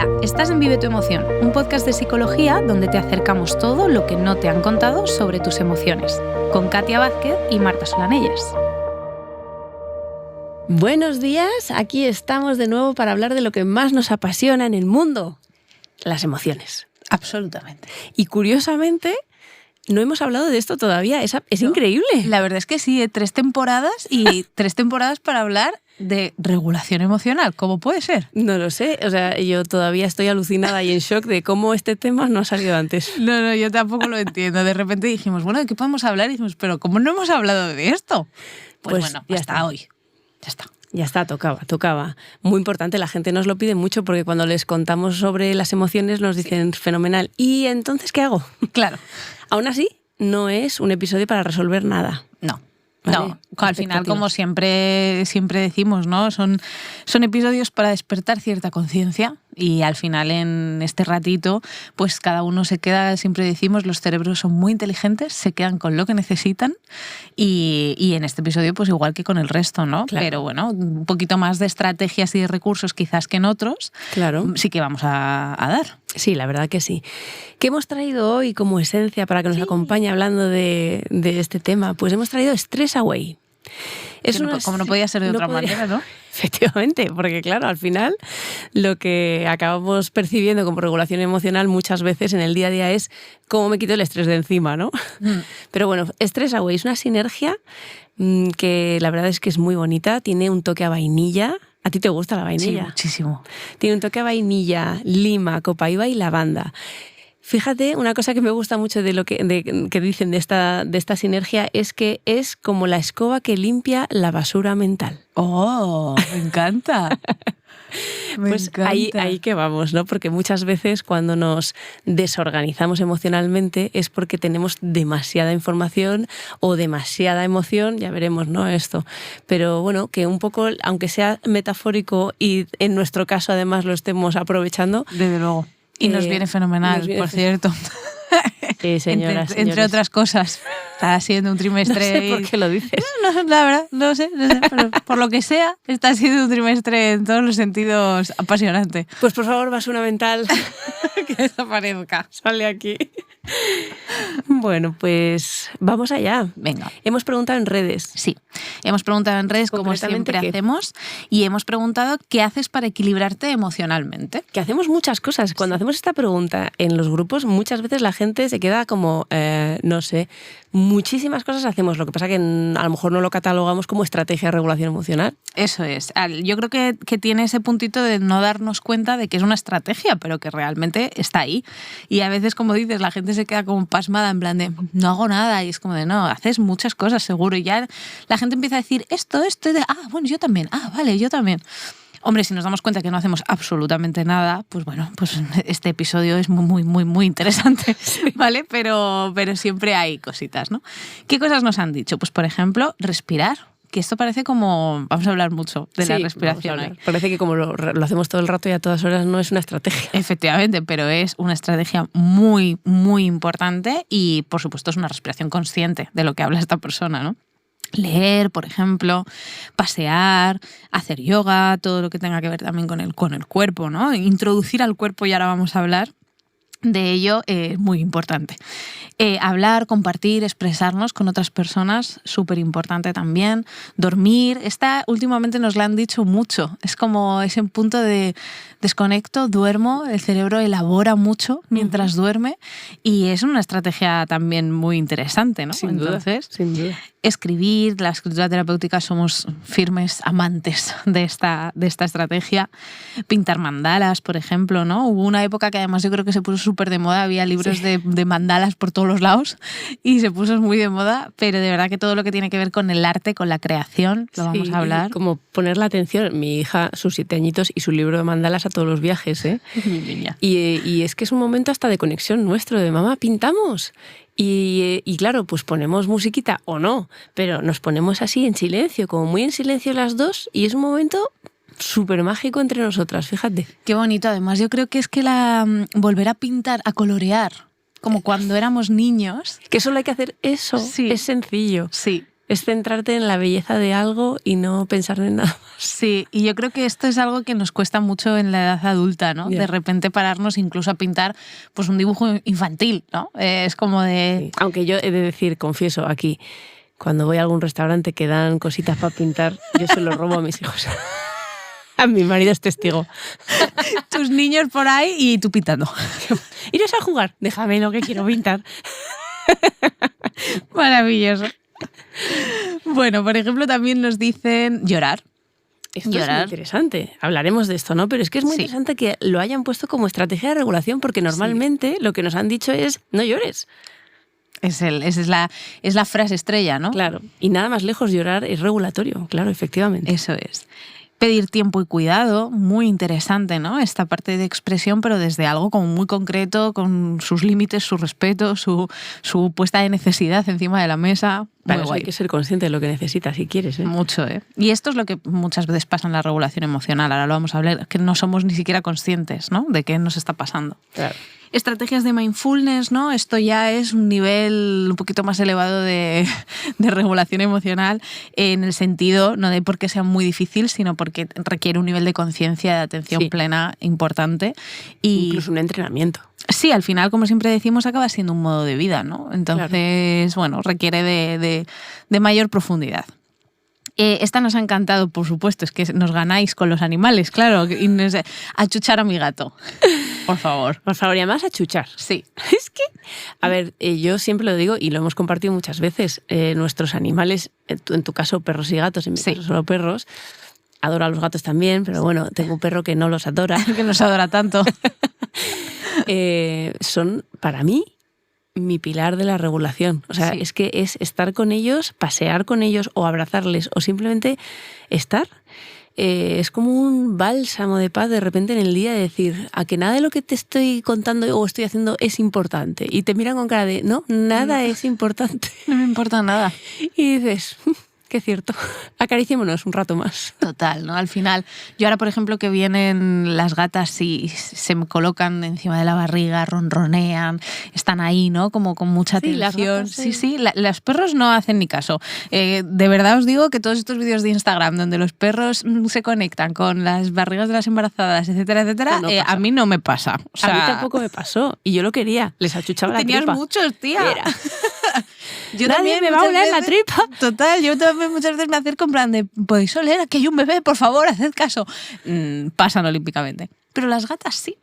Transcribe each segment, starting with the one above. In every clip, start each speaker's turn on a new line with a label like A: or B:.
A: Hola, estás en Vive tu Emoción, un podcast de psicología donde te acercamos todo lo que no te han contado sobre tus emociones, con Katia Vázquez y Marta Solanellas.
B: Buenos días, aquí estamos de nuevo para hablar de lo que más nos apasiona en el mundo, las emociones.
A: Absolutamente.
B: Y curiosamente, no hemos hablado de esto todavía, es increíble.
A: La verdad es que sí, 3 temporadas y 3 temporadas para hablar de regulación emocional. ¿Cómo puede ser?
B: No lo sé, o sea, yo todavía estoy alucinada y en shock de cómo este tema no ha salido antes.
A: No, yo tampoco lo entiendo. De repente dijimos, bueno, ¿de qué podemos hablar? Y dijimos, pero ¿cómo no hemos hablado de esto? Pues bueno,
B: ya
A: hasta
B: está.
A: Hoy. Ya está.
B: Ya está, tocaba. Muy importante, la gente nos lo pide mucho porque cuando les contamos sobre las emociones nos dicen fenomenal. ¿Y entonces qué hago?
A: Claro.
B: Aún así, no es un episodio para resolver nada.
A: No.
B: Vale,
A: no, al final, como siempre decimos, ¿no? Son episodios para despertar cierta conciencia y al final en este ratito, pues cada uno se queda, siempre decimos, los cerebros son muy inteligentes, se quedan con lo que necesitan y en este episodio, pues igual que con el resto, ¿no?
B: Claro.
A: Pero bueno, un poquito más de estrategias y de recursos quizás que en otros,
B: Claro.
A: sí que vamos a dar.
B: Sí, la verdad que sí. ¿Qué hemos traído hoy como esencia para que nos acompañe hablando de este tema? Pues hemos traído Stress Away.
A: Como no podía ser de otra manera, ¿no?
B: Efectivamente, porque claro, al final lo que acabamos percibiendo como regulación emocional muchas veces en el día a día es cómo me quito el estrés de encima, ¿no? Pero bueno, Stress Away es una sinergia que la verdad es que es muy bonita, tiene un toque a vainilla. ¿A ti te gusta la vainilla?
A: Sí, muchísimo.
B: Tiene un toque a vainilla, lima, copaiba y lavanda. Fíjate, una cosa que me gusta mucho de lo que dicen de esta sinergia es que es como la escoba que limpia la basura mental.
A: ¡Oh! Me encanta.
B: Pues ahí que vamos, ¿no? Porque muchas veces cuando nos desorganizamos emocionalmente es porque tenemos demasiada información o demasiada emoción, ya veremos, ¿no? Esto. Pero bueno, que un poco, aunque sea metafórico y en nuestro caso además lo estemos aprovechando.
A: Desde luego. Y nos viene fenomenal, por cierto.
B: Sí, señora,
A: entre otras cosas. Está siendo un trimestre...
B: No sé por qué lo dices.
A: No, la verdad, no sé, pero por lo que sea, está siendo un trimestre en todos los sentidos apasionante.
B: Pues por favor, basura mental,
A: que desaparezca.
B: Sale aquí. Bueno, pues vamos allá.
A: Venga.
B: Hemos preguntado en redes.
A: Sí, hemos preguntado en redes, como siempre hacemos, y hemos preguntado qué haces para equilibrarte emocionalmente.
B: Que hacemos muchas cosas. Cuando hacemos esta pregunta en los grupos, muchas veces la gente se queda como, no sé, muchísimas cosas hacemos. Lo que pasa que a lo mejor no lo catalogamos como estrategia de regulación emocional.
A: Eso es. Yo creo que tiene ese puntito de no darnos cuenta de que es una estrategia, pero que realmente está ahí. Y a veces, como dices, la gente se queda como pasmada en plan de no hago nada y es como de no, haces muchas cosas seguro y ya la gente empieza a decir esto, y de bueno, yo también, vale, yo también. Hombre, si nos damos cuenta que no hacemos absolutamente nada, pues bueno, pues este episodio es muy, muy, muy interesante, ¿vale? Pero siempre hay cositas, ¿no? ¿Qué cosas nos han dicho? Pues, por ejemplo, respirar. Que esto parece como... Vamos a hablar mucho de la respiración hoy.
B: Parece que como lo hacemos todo el rato y a todas horas no es una estrategia.
A: Efectivamente, pero es una estrategia muy, muy importante y, por supuesto, es una respiración consciente de lo que habla esta persona, ¿no? Leer, por ejemplo, pasear, hacer yoga, todo lo que tenga que ver también con el cuerpo, ¿no? Introducir al cuerpo, y ahora vamos a hablar de ello, es muy importante. Hablar, compartir, expresarnos con otras personas, súper importante también. Dormir, últimamente nos la han dicho mucho. Es como ese punto de desconecto, duermo, el cerebro elabora mucho mientras duerme y es una estrategia también muy interesante, ¿no?
B: Sin duda.
A: Escribir, la escritura terapéutica, somos firmes amantes de esta estrategia. Pintar mandalas, por ejemplo, ¿no? Hubo una época que además yo creo que se puso súper de moda, había libros de mandalas por todos los lados y se puso muy de moda, pero de verdad que todo lo que tiene que ver con el arte, con la creación, lo vamos a hablar.
B: Como poner la atención, mi hija, sus 7 añitos y su libro de mandalas a todos los viajes, ¿eh?
A: Mi niña.
B: Y es que es un momento hasta de conexión nuestro, de mamá, pintamos. Y claro, pues ponemos musiquita o no, pero nos ponemos así en silencio, como muy en silencio las dos, y es un momento súper mágico entre nosotras, fíjate.
A: Qué bonito, además yo creo que es que volver a pintar, a colorear, como cuando éramos niños.
B: Que solo hay que hacer eso,
A: sí.
B: Es sencillo.
A: Sí.
B: Es centrarte en la belleza de algo y no pensar en nada más.
A: Sí, y yo creo que esto es algo que nos cuesta mucho en la edad adulta, ¿no? De repente pararnos incluso a pintar pues un dibujo infantil, ¿no? Es como de...
B: Sí. Aunque yo he de decir, confieso aquí, cuando voy a algún restaurante que dan cositas para pintar, yo se lo robo a mis hijos. A mi marido es testigo.
A: Tus niños por ahí y tú pintando.
B: ¿Iros a jugar? Déjame lo que quiero pintar.
A: Maravilloso. Bueno, por ejemplo, también nos dicen llorar.
B: Esto es muy interesante. Hablaremos de esto, ¿no? Pero es que es muy interesante que lo hayan puesto como estrategia de regulación, porque normalmente lo que nos han dicho es no llores.
A: Esa es la frase estrella, ¿no?
B: Claro. Y nada más lejos, llorar es regulatorio, claro, efectivamente.
A: Eso es. Pedir tiempo y cuidado, muy interesante, ¿no? Esta parte de expresión, pero desde algo como muy concreto, con sus límites, su respeto, su puesta de necesidad encima de la mesa.
B: Claro, hay que ser consciente de lo que necesitas si quieres, ¿eh?
A: Mucho, ¿eh? Y esto es lo que muchas veces pasa en la regulación emocional, ahora lo vamos a hablar, que no somos ni siquiera conscientes, ¿no? De qué nos está pasando.
B: Claro.
A: Estrategias de mindfulness, ¿no? Esto ya es un nivel un poquito más elevado de regulación emocional, en el sentido no de porque sea muy difícil, sino porque requiere un nivel de conciencia, de atención plena importante. Y
B: incluso un entrenamiento.
A: Sí, al final, como siempre decimos, acaba siendo un modo de vida, ¿no? Entonces, bueno, requiere de mayor profundidad. Esta nos ha encantado, por supuesto, es que nos ganáis con los animales, claro. Achuchar a mi gato, por favor.
B: Por favor, y además achuchar.
A: Sí.
B: Es que, a ver, yo siempre lo digo y lo hemos compartido muchas veces, nuestros animales, en tu caso perros y gatos, en mi caso solo perros, adoro a los gatos también, pero bueno, tengo un perro que no los adora.
A: Que nos adora tanto.
B: Son, para mí, mi pilar de la regulación. O sea, es que es estar con ellos, pasear con ellos o abrazarles o simplemente estar. Es como un bálsamo de paz de repente en el día de decir a que nada de lo que te estoy contando o estoy haciendo es importante. Y te miran con cara de, no, nada es importante.
A: No me importa nada.
B: Y dices... Qué cierto. Acariciémonos un rato más.
A: Total, ¿no? Al final, yo ahora, por ejemplo, que vienen las gatas y se me colocan encima de la barriga, ronronean, están ahí, ¿no? Como con mucha atención.
B: Las gatas,
A: sí. Los perros no hacen ni caso. De verdad os digo que todos estos vídeos de Instagram donde los perros se conectan con las barrigas de las embarazadas, etcétera, etcétera, a mí no me pasa. O sea,
B: a mí tampoco me pasó. Y yo lo quería. Les achuchaba la tripa.
A: Tenías muchos, tía.
B: Yo nadie me va a oler la tripa.
A: Total, yo también muchas veces me acerco en plan de, ¿podéis oler? Aquí hay un bebé, por favor, haced caso. Pasan olímpicamente. Pero las gatas sí.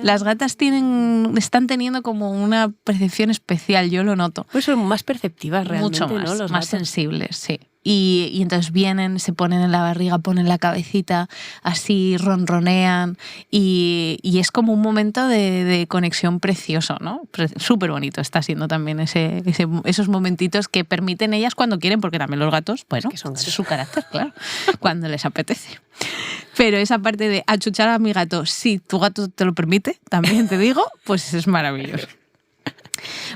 A: Las gatas están teniendo como una percepción especial, yo lo noto.
B: Pues son más perceptivas realmente,
A: mucho más,
B: ¿no? Los
A: más
B: gatos.
A: Sensibles, sí. Y entonces vienen, se ponen en la barriga, ponen la cabecita, así ronronean y es como un momento de conexión precioso, ¿no? Súper bonito está siendo también esos momentitos que permiten ellas cuando quieren, porque también los gatos, bueno, es su carácter, claro, cuando les apetece. Pero esa parte de achuchar a mi gato, si tu gato te lo permite, también te digo, pues es maravilloso.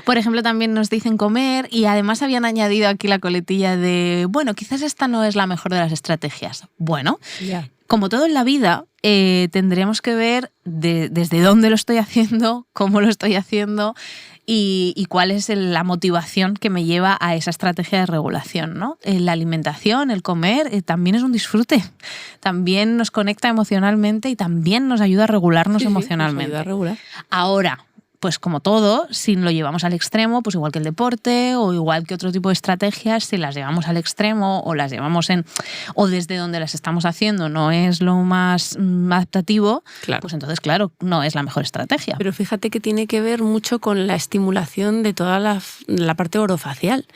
A: Por ejemplo, también nos dicen comer y además habían añadido aquí la coletilla de, bueno, quizás esta no es la mejor de las estrategias. Bueno, como todo en la vida, tendremos que ver desde dónde lo estoy haciendo, cómo lo estoy haciendo y cuál es la motivación que me lleva a esa estrategia de regulación, ¿no? La alimentación, el comer, también es un disfrute. También nos conecta emocionalmente y también nos ayuda a regularnos emocionalmente.
B: Nos ayuda a regular.
A: Ahora, pues como todo, si lo llevamos al extremo, pues igual que el deporte o igual que otro tipo de estrategias, si las llevamos al extremo o las llevamos o desde donde las estamos haciendo no es lo más adaptativo, pues entonces, claro, no es la mejor estrategia.
B: Pero fíjate que tiene que ver mucho con la estimulación de toda la parte orofacial,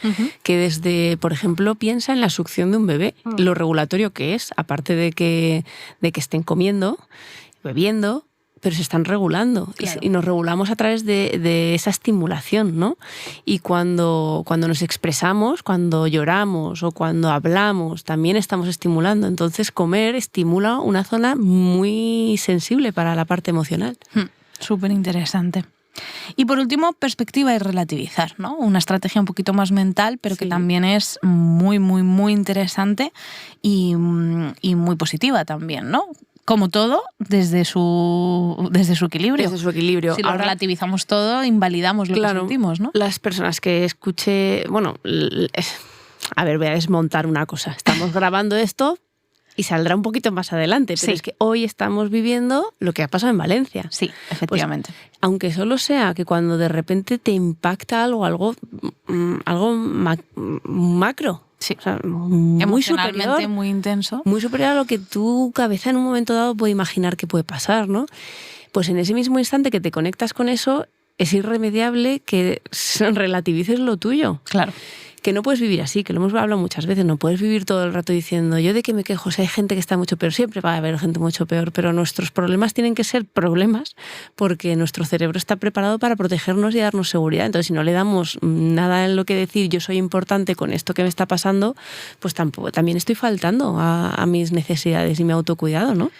B: que desde, por ejemplo, piensa en la succión de un bebé, lo regulatorio que es, aparte de que estén comiendo, bebiendo, pero se están regulando. Claro. Y nos regulamos a través de esa estimulación, ¿no? Y cuando nos expresamos, cuando lloramos o cuando hablamos, también estamos estimulando. Entonces, comer estimula una zona muy sensible para la parte emocional.
A: Súper interesante. Y por último, perspectiva y relativizar, ¿no? Una estrategia un poquito más mental, pero que también es muy, muy, muy interesante y muy positiva también, ¿no? Como todo, desde su equilibrio.
B: Desde su equilibrio.
A: Si lo relativizamos todo, invalidamos lo que sentimos, ¿no?
B: Las personas que escuché... Bueno, a ver, voy a desmontar una cosa. Estamos grabando esto y saldrá un poquito más adelante, pero es que hoy estamos viviendo lo que ha pasado en Valencia.
A: Sí, efectivamente.
B: Pues, aunque solo sea que cuando de repente te impacta algo macro.
A: Sí.
B: O sea, muy superior,
A: muy intenso.
B: Muy superior a lo que tu cabeza en un momento dado puede imaginar que puede pasar, ¿no? Pues en ese mismo instante que te conectas con eso, es irremediable que relativices lo tuyo.
A: Claro.
B: Que no puedes vivir así, que lo hemos hablado muchas veces, no puedes vivir todo el rato diciendo yo de qué me quejo, si hay gente que está mucho peor, siempre va a haber gente mucho peor, pero nuestros problemas tienen que ser problemas porque nuestro cerebro está preparado para protegernos y darnos seguridad. Entonces, si no le damos nada en lo que decir yo soy importante con esto que me está pasando, pues también estoy faltando a mis necesidades y mi autocuidado, ¿no?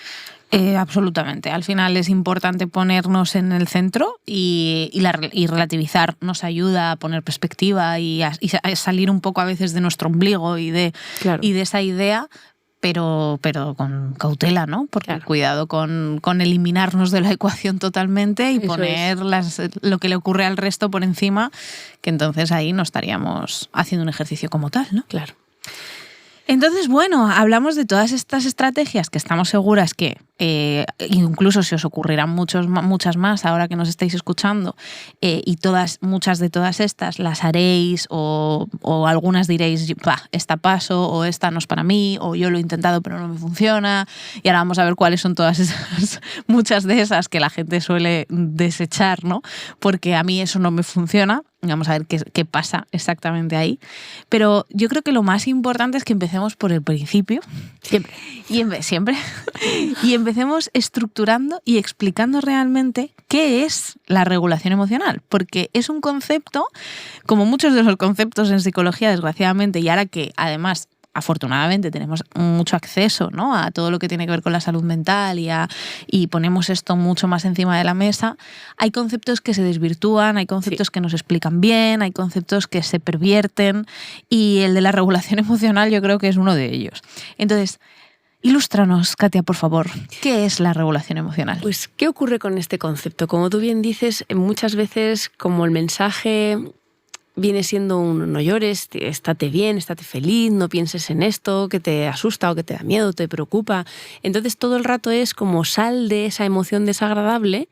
A: Absolutamente. Al final es importante ponernos en el centro y relativizar nos ayuda a poner perspectiva y a salir un poco a veces de nuestro ombligo y de esa idea, pero con cautela, ¿no? Porque cuidado con eliminarnos de la ecuación totalmente y poner lo que le ocurre al resto por encima, que entonces ahí no estaríamos haciendo un ejercicio como tal, ¿no?
B: Claro.
A: Entonces, bueno, hablamos de todas estas estrategias que estamos seguras que incluso se os ocurrirán muchas más ahora que nos estáis escuchando y muchas de todas estas las haréis o algunas diréis, esta paso o esta no es para mí o yo lo he intentado pero no me funciona y ahora vamos a ver cuáles son todas esas, muchas de esas que la gente suele desechar, ¿no? Porque a mí eso no me funciona. Vamos a ver qué pasa exactamente ahí. Pero yo creo que lo más importante es que empecemos por el principio.
B: Siempre.
A: Siempre. Y empecemos estructurando y explicando realmente qué es la regulación emocional. Porque es un concepto, como muchos de los conceptos en psicología, desgraciadamente, y ahora que además afortunadamente tenemos mucho acceso, ¿no?, a todo lo que tiene que ver con la salud mental y ponemos esto mucho más encima de la mesa, hay conceptos que se desvirtúan, hay conceptos que nos explican bien, hay conceptos que se pervierten y el de la regulación emocional yo creo que es uno de ellos. Entonces, ilústranos, Katia, por favor, ¿qué es la regulación emocional?
B: Pues, ¿qué ocurre con este concepto? Como tú bien dices, muchas veces como el mensaje viene siendo un no llores, estate bien, estate feliz, no pienses en esto, que te asusta o que te da miedo, te preocupa. Entonces todo el rato es como sal de esa emoción desagradable.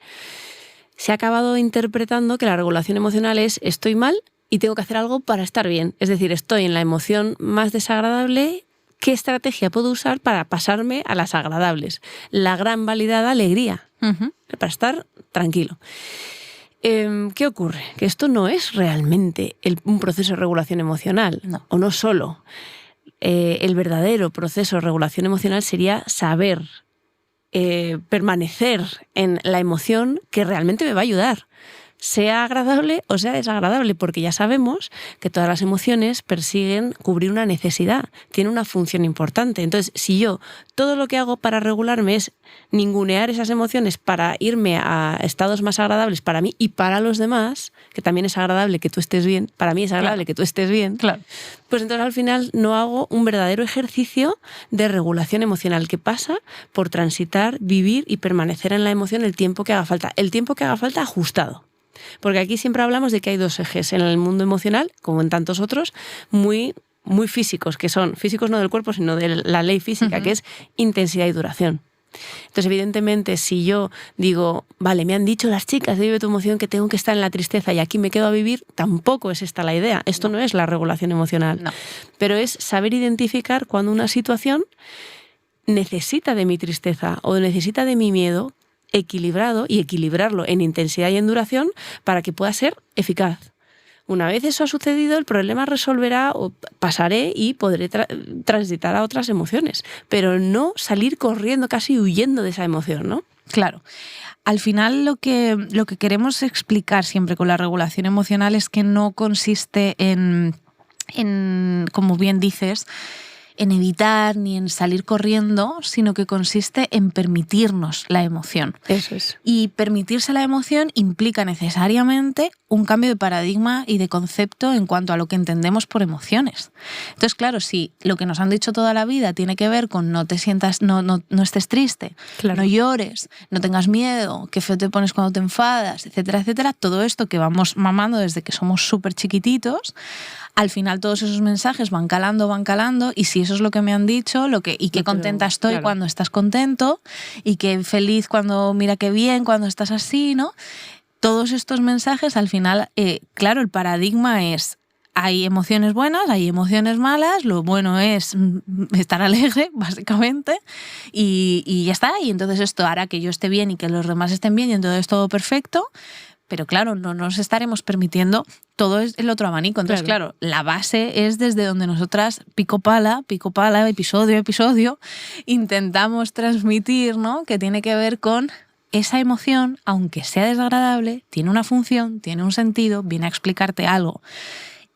B: Se ha acabado interpretando que la regulación emocional es estoy mal y tengo que hacer algo para estar bien. Es decir, estoy en la emoción más desagradable, ¿qué estrategia puedo usar para pasarme a las agradables? La gran validada alegría, para estar tranquilo. ¿Qué ocurre? Que esto no es realmente un proceso de regulación emocional,
A: no.
B: O no solo. El verdadero proceso de regulación emocional sería saber permanecer en la emoción que realmente me va a ayudar, sea agradable o sea desagradable, porque ya sabemos que todas las emociones persiguen cubrir una necesidad, tienen una función importante. Entonces, si yo todo lo que hago para regularme es ningunear esas emociones para irme a estados más agradables para mí y para los demás, que también es agradable que tú estés bien, para mí es agradable que tú estés bien, pues entonces al final no hago un verdadero ejercicio de regulación emocional que pasa por transitar, vivir y permanecer en la emoción el tiempo que haga falta ajustado. Porque aquí siempre hablamos de que hay dos ejes en el mundo emocional, como en tantos otros, muy, muy físicos, que son físicos no del cuerpo, sino de la ley física, que es intensidad y duración. Entonces, evidentemente, si yo digo, vale, me han dicho las chicas de Vive tu emoción que tengo que estar en la tristeza y aquí me quedo a vivir, tampoco es esta la idea. Esto no es la regulación emocional.
A: No.
B: Pero es saber identificar cuando una situación necesita de mi tristeza o necesita de mi miedo equilibrado y equilibrarlo en intensidad y en duración para que pueda ser eficaz. Una vez eso ha sucedido, el problema resolverá o pasaré y podré transitar a otras emociones, pero no salir corriendo, casi huyendo de esa emoción, ¿no?
A: Claro. Al final lo que queremos explicar siempre con la regulación emocional es que no consiste en como bien dices, en evitar ni en salir corriendo, sino que consiste en permitirnos la emoción.
B: Eso es.
A: Y permitirse la emoción implica necesariamente un cambio de paradigma y de concepto en cuanto a lo que entendemos por emociones. Entonces, claro, si lo que nos han dicho toda la vida tiene que ver con no te sientas, no estés triste, claro, no llores, no tengas miedo, qué feo te pones cuando te enfadas, etcétera, etcétera, todo esto que vamos mamando desde que somos súper chiquititos, al final todos esos mensajes van calando, y si eso es lo que me han dicho, y qué contenta estoy, claro, cuando estás contento, y qué feliz cuando, mira qué bien, cuando estás así, ¿no? Todos estos mensajes, al final, claro, el paradigma es: hay emociones buenas, hay emociones malas, lo bueno es estar alegre, básicamente, y ya está. Y entonces esto hará que yo esté bien y que los demás estén bien, y entonces es todo perfecto. Pero claro, no nos estaremos permitiendo todo el otro abanico. Entonces, claro, la base es desde donde nosotras, pico pala, episodio a episodio, intentamos transmitir, ¿no? Que tiene que ver con esa emoción, aunque sea desagradable, tiene una función, tiene un sentido, viene a explicarte algo.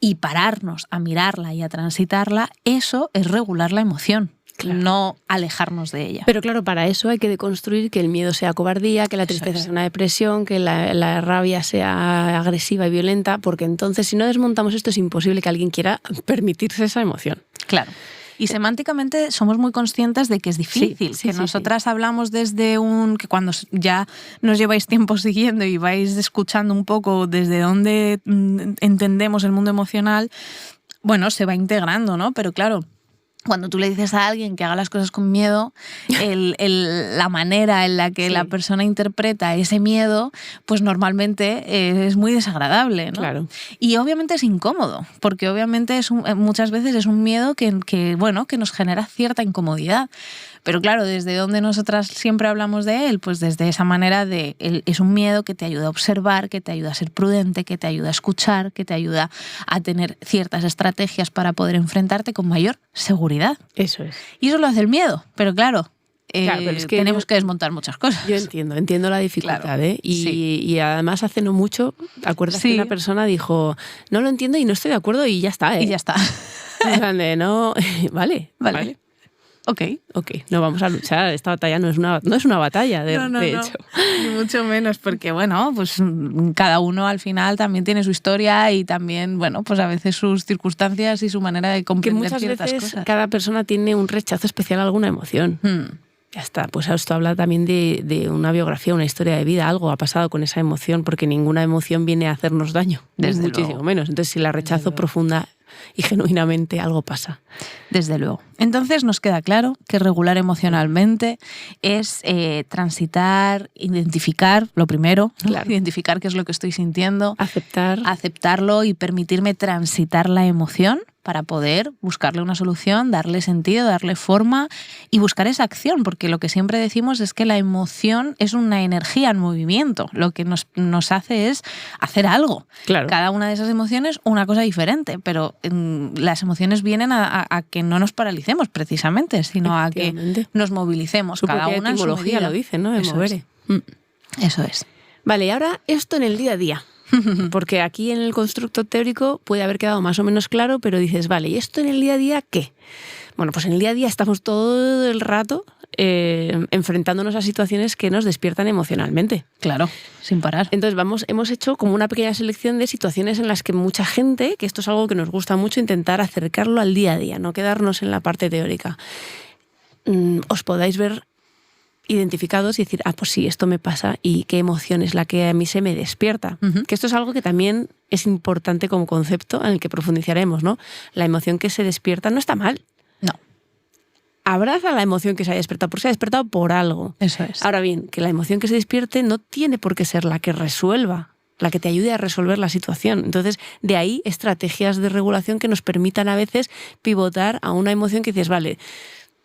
A: Y pararnos a mirarla y a transitarla, eso es regular la emoción. Claro. No alejarnos de ella.
B: Pero claro, para eso hay que deconstruir que el miedo sea cobardía, que la tristeza sea una depresión, que la rabia sea agresiva y violenta, porque entonces si no desmontamos esto es imposible que alguien quiera permitirse esa emoción.
A: Claro. Y semánticamente somos muy conscientes de que es difícil, que nosotras hablamos desde que cuando ya nos lleváis tiempo siguiendo y vais escuchando un poco desde dónde entendemos el mundo emocional, bueno, se va integrando, ¿no? Pero claro, cuando tú le dices a alguien que haga las cosas con miedo, la manera en la que la persona interpreta ese miedo, pues normalmente es muy desagradable, ¿no?
B: Claro.
A: Y obviamente es incómodo, porque obviamente muchas veces es un miedo que nos genera cierta incomodidad. Pero claro, desde donde nosotras siempre hablamos de él, pues desde esa manera es un miedo que te ayuda a observar, que te ayuda a ser prudente, que te ayuda a escuchar, que te ayuda a tener ciertas estrategias para poder enfrentarte con mayor seguridad.
B: Eso es.
A: Y eso lo hace el miedo, pero claro, pero es que tenemos que desmontar muchas cosas.
B: Yo entiendo la dificultad, claro, y además hace no mucho, ¿te acuerdas que una persona dijo, no lo entiendo y no estoy de acuerdo y ya está, ¿eh?
A: Y ya está.
B: No, vale. Ok, no vamos a luchar. Esta batalla no es una batalla, de hecho.
A: Ni mucho menos, porque bueno, pues cada uno al final también tiene su historia y también, bueno, pues a veces sus circunstancias y su manera de comprender ciertas cosas.
B: Cada persona tiene un rechazo especial a alguna emoción. Ya está, pues esto habla también de una biografía, una historia de vida, algo ha pasado con esa emoción, porque ninguna emoción viene a hacernos daño, muchísimo menos. Entonces, si la rechazo profunda y genuinamente, algo pasa.
A: Desde luego. Entonces nos queda claro que regular emocionalmente es transitar, identificar, lo primero, claro, identificar qué es lo que estoy sintiendo, aceptarlo y permitirme transitar la emoción para poder buscarle una solución, darle sentido, darle forma y buscar esa acción, porque lo que siempre decimos es que la emoción es una energía en movimiento, lo que nos hace es hacer algo.
B: Claro.
A: Cada una de esas emociones una cosa diferente, pero las emociones vienen a que no nos paralicemos precisamente, sino a que nos movilicemos. Cada una en su medida.
B: Lo dice, ¿no? De mover.
A: Eso es.
B: Vale, y ahora esto en el día a día. Porque aquí en el constructo teórico puede haber quedado más o menos claro, pero dices, vale, ¿y esto en el día a día qué? Bueno, pues en el día a día estamos todo el rato enfrentándonos a situaciones que nos despiertan emocionalmente.
A: Claro, sin parar.
B: Entonces hemos hecho como una pequeña selección de situaciones en las que mucha gente, que esto es algo que nos gusta mucho, intentar acercarlo al día a día, no quedarnos en la parte teórica. Os podáis ver identificados y decir, pues sí, esto me pasa y qué emoción es la que a mí se me despierta. Que esto es algo que también es importante como concepto en el que profundizaremos, ¿no? La emoción que se despierta no está mal.
A: No.
B: Abraza la emoción que se haya despertado, porque se ha despertado por algo.
A: Eso es.
B: Ahora bien, que la emoción que se despierte no tiene por qué ser la que resuelva, la que te ayude a resolver la situación. Entonces, de ahí estrategias de regulación que nos permitan a veces pivotar a una emoción que dices, vale,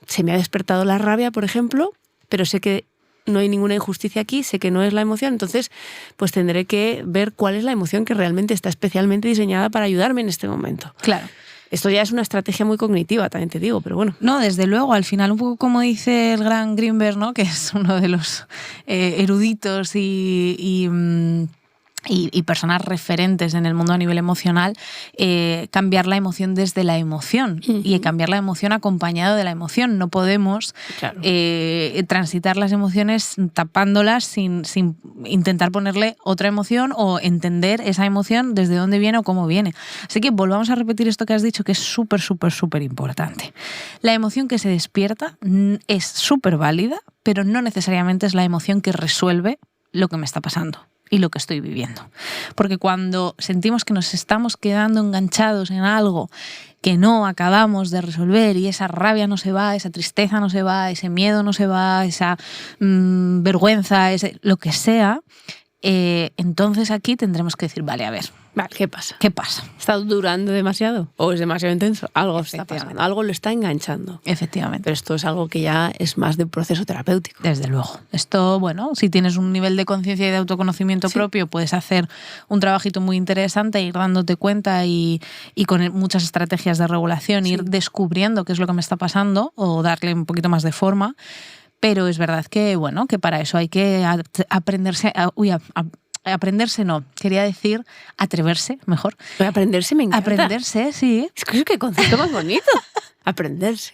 B: se me ha despertado la rabia, por ejemplo, pero sé que no hay ninguna injusticia aquí, sé que no es la emoción, entonces pues tendré que ver cuál es la emoción que realmente está especialmente diseñada para ayudarme en este momento.
A: Claro.
B: Esto ya es una estrategia muy cognitiva, también te digo, pero bueno.
A: No, desde luego, al final un poco como dice el gran Greenberg, ¿no? Que es uno de los eruditos y y personas referentes en el mundo a nivel emocional, cambiar la emoción desde la emoción y cambiar la emoción acompañado de la emoción. No podemos transitar las emociones tapándolas sin intentar ponerle otra emoción o entender esa emoción desde dónde viene o cómo viene. Así que volvamos a repetir esto que has dicho, que es súper, súper, súper importante. La emoción que se despierta es súper válida, pero no necesariamente es la emoción que resuelve lo que me está pasando y lo que estoy viviendo. Porque cuando sentimos que nos estamos quedando enganchados en algo que no acabamos de resolver y esa rabia no se va, esa tristeza no se va, ese miedo no se va, esa vergüenza, lo que sea, entonces aquí tendremos que decir, vale, a ver,
B: ¿qué pasa?
A: ¿Qué pasa?
B: ¿Está durando demasiado? ¿O es demasiado intenso? Algo está pasando, algo lo está enganchando.
A: Efectivamente.
B: Pero esto es algo que ya es más de un proceso terapéutico.
A: Desde luego. Esto, bueno, si tienes un nivel de conciencia y de autoconocimiento propio, puedes hacer un trabajito muy interesante, ir dándote cuenta y con muchas estrategias de regulación, ir descubriendo qué es lo que me está pasando o darle un poquito más de forma. Pero es verdad que, bueno, que para eso hay que aprenderse aprenderse no, quería decir atreverse, mejor.
B: Pero aprenderse me encanta.
A: Aprenderse, sí.
B: Es que qué concepto más bonito. Aprenderse.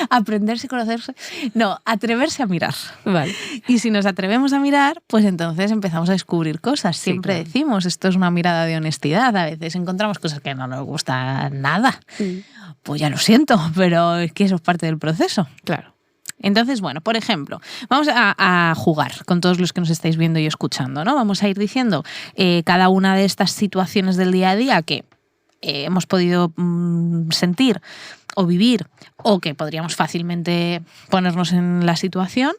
A: Aprenderse y conocerse. No, atreverse a mirar.
B: Vale.
A: Y si nos atrevemos a mirar, pues entonces empezamos a descubrir cosas. Siempre decimos, esto es una mirada de honestidad. A veces encontramos cosas que no nos gustan nada. Pues ya lo siento, pero es que eso es parte del proceso.
B: Claro.
A: Entonces, bueno, por ejemplo, vamos a jugar con todos los que nos estáis viendo y escuchando, ¿no? Vamos a ir diciendo cada una de estas situaciones del día a día que hemos podido sentir o vivir o que podríamos fácilmente ponernos en la situación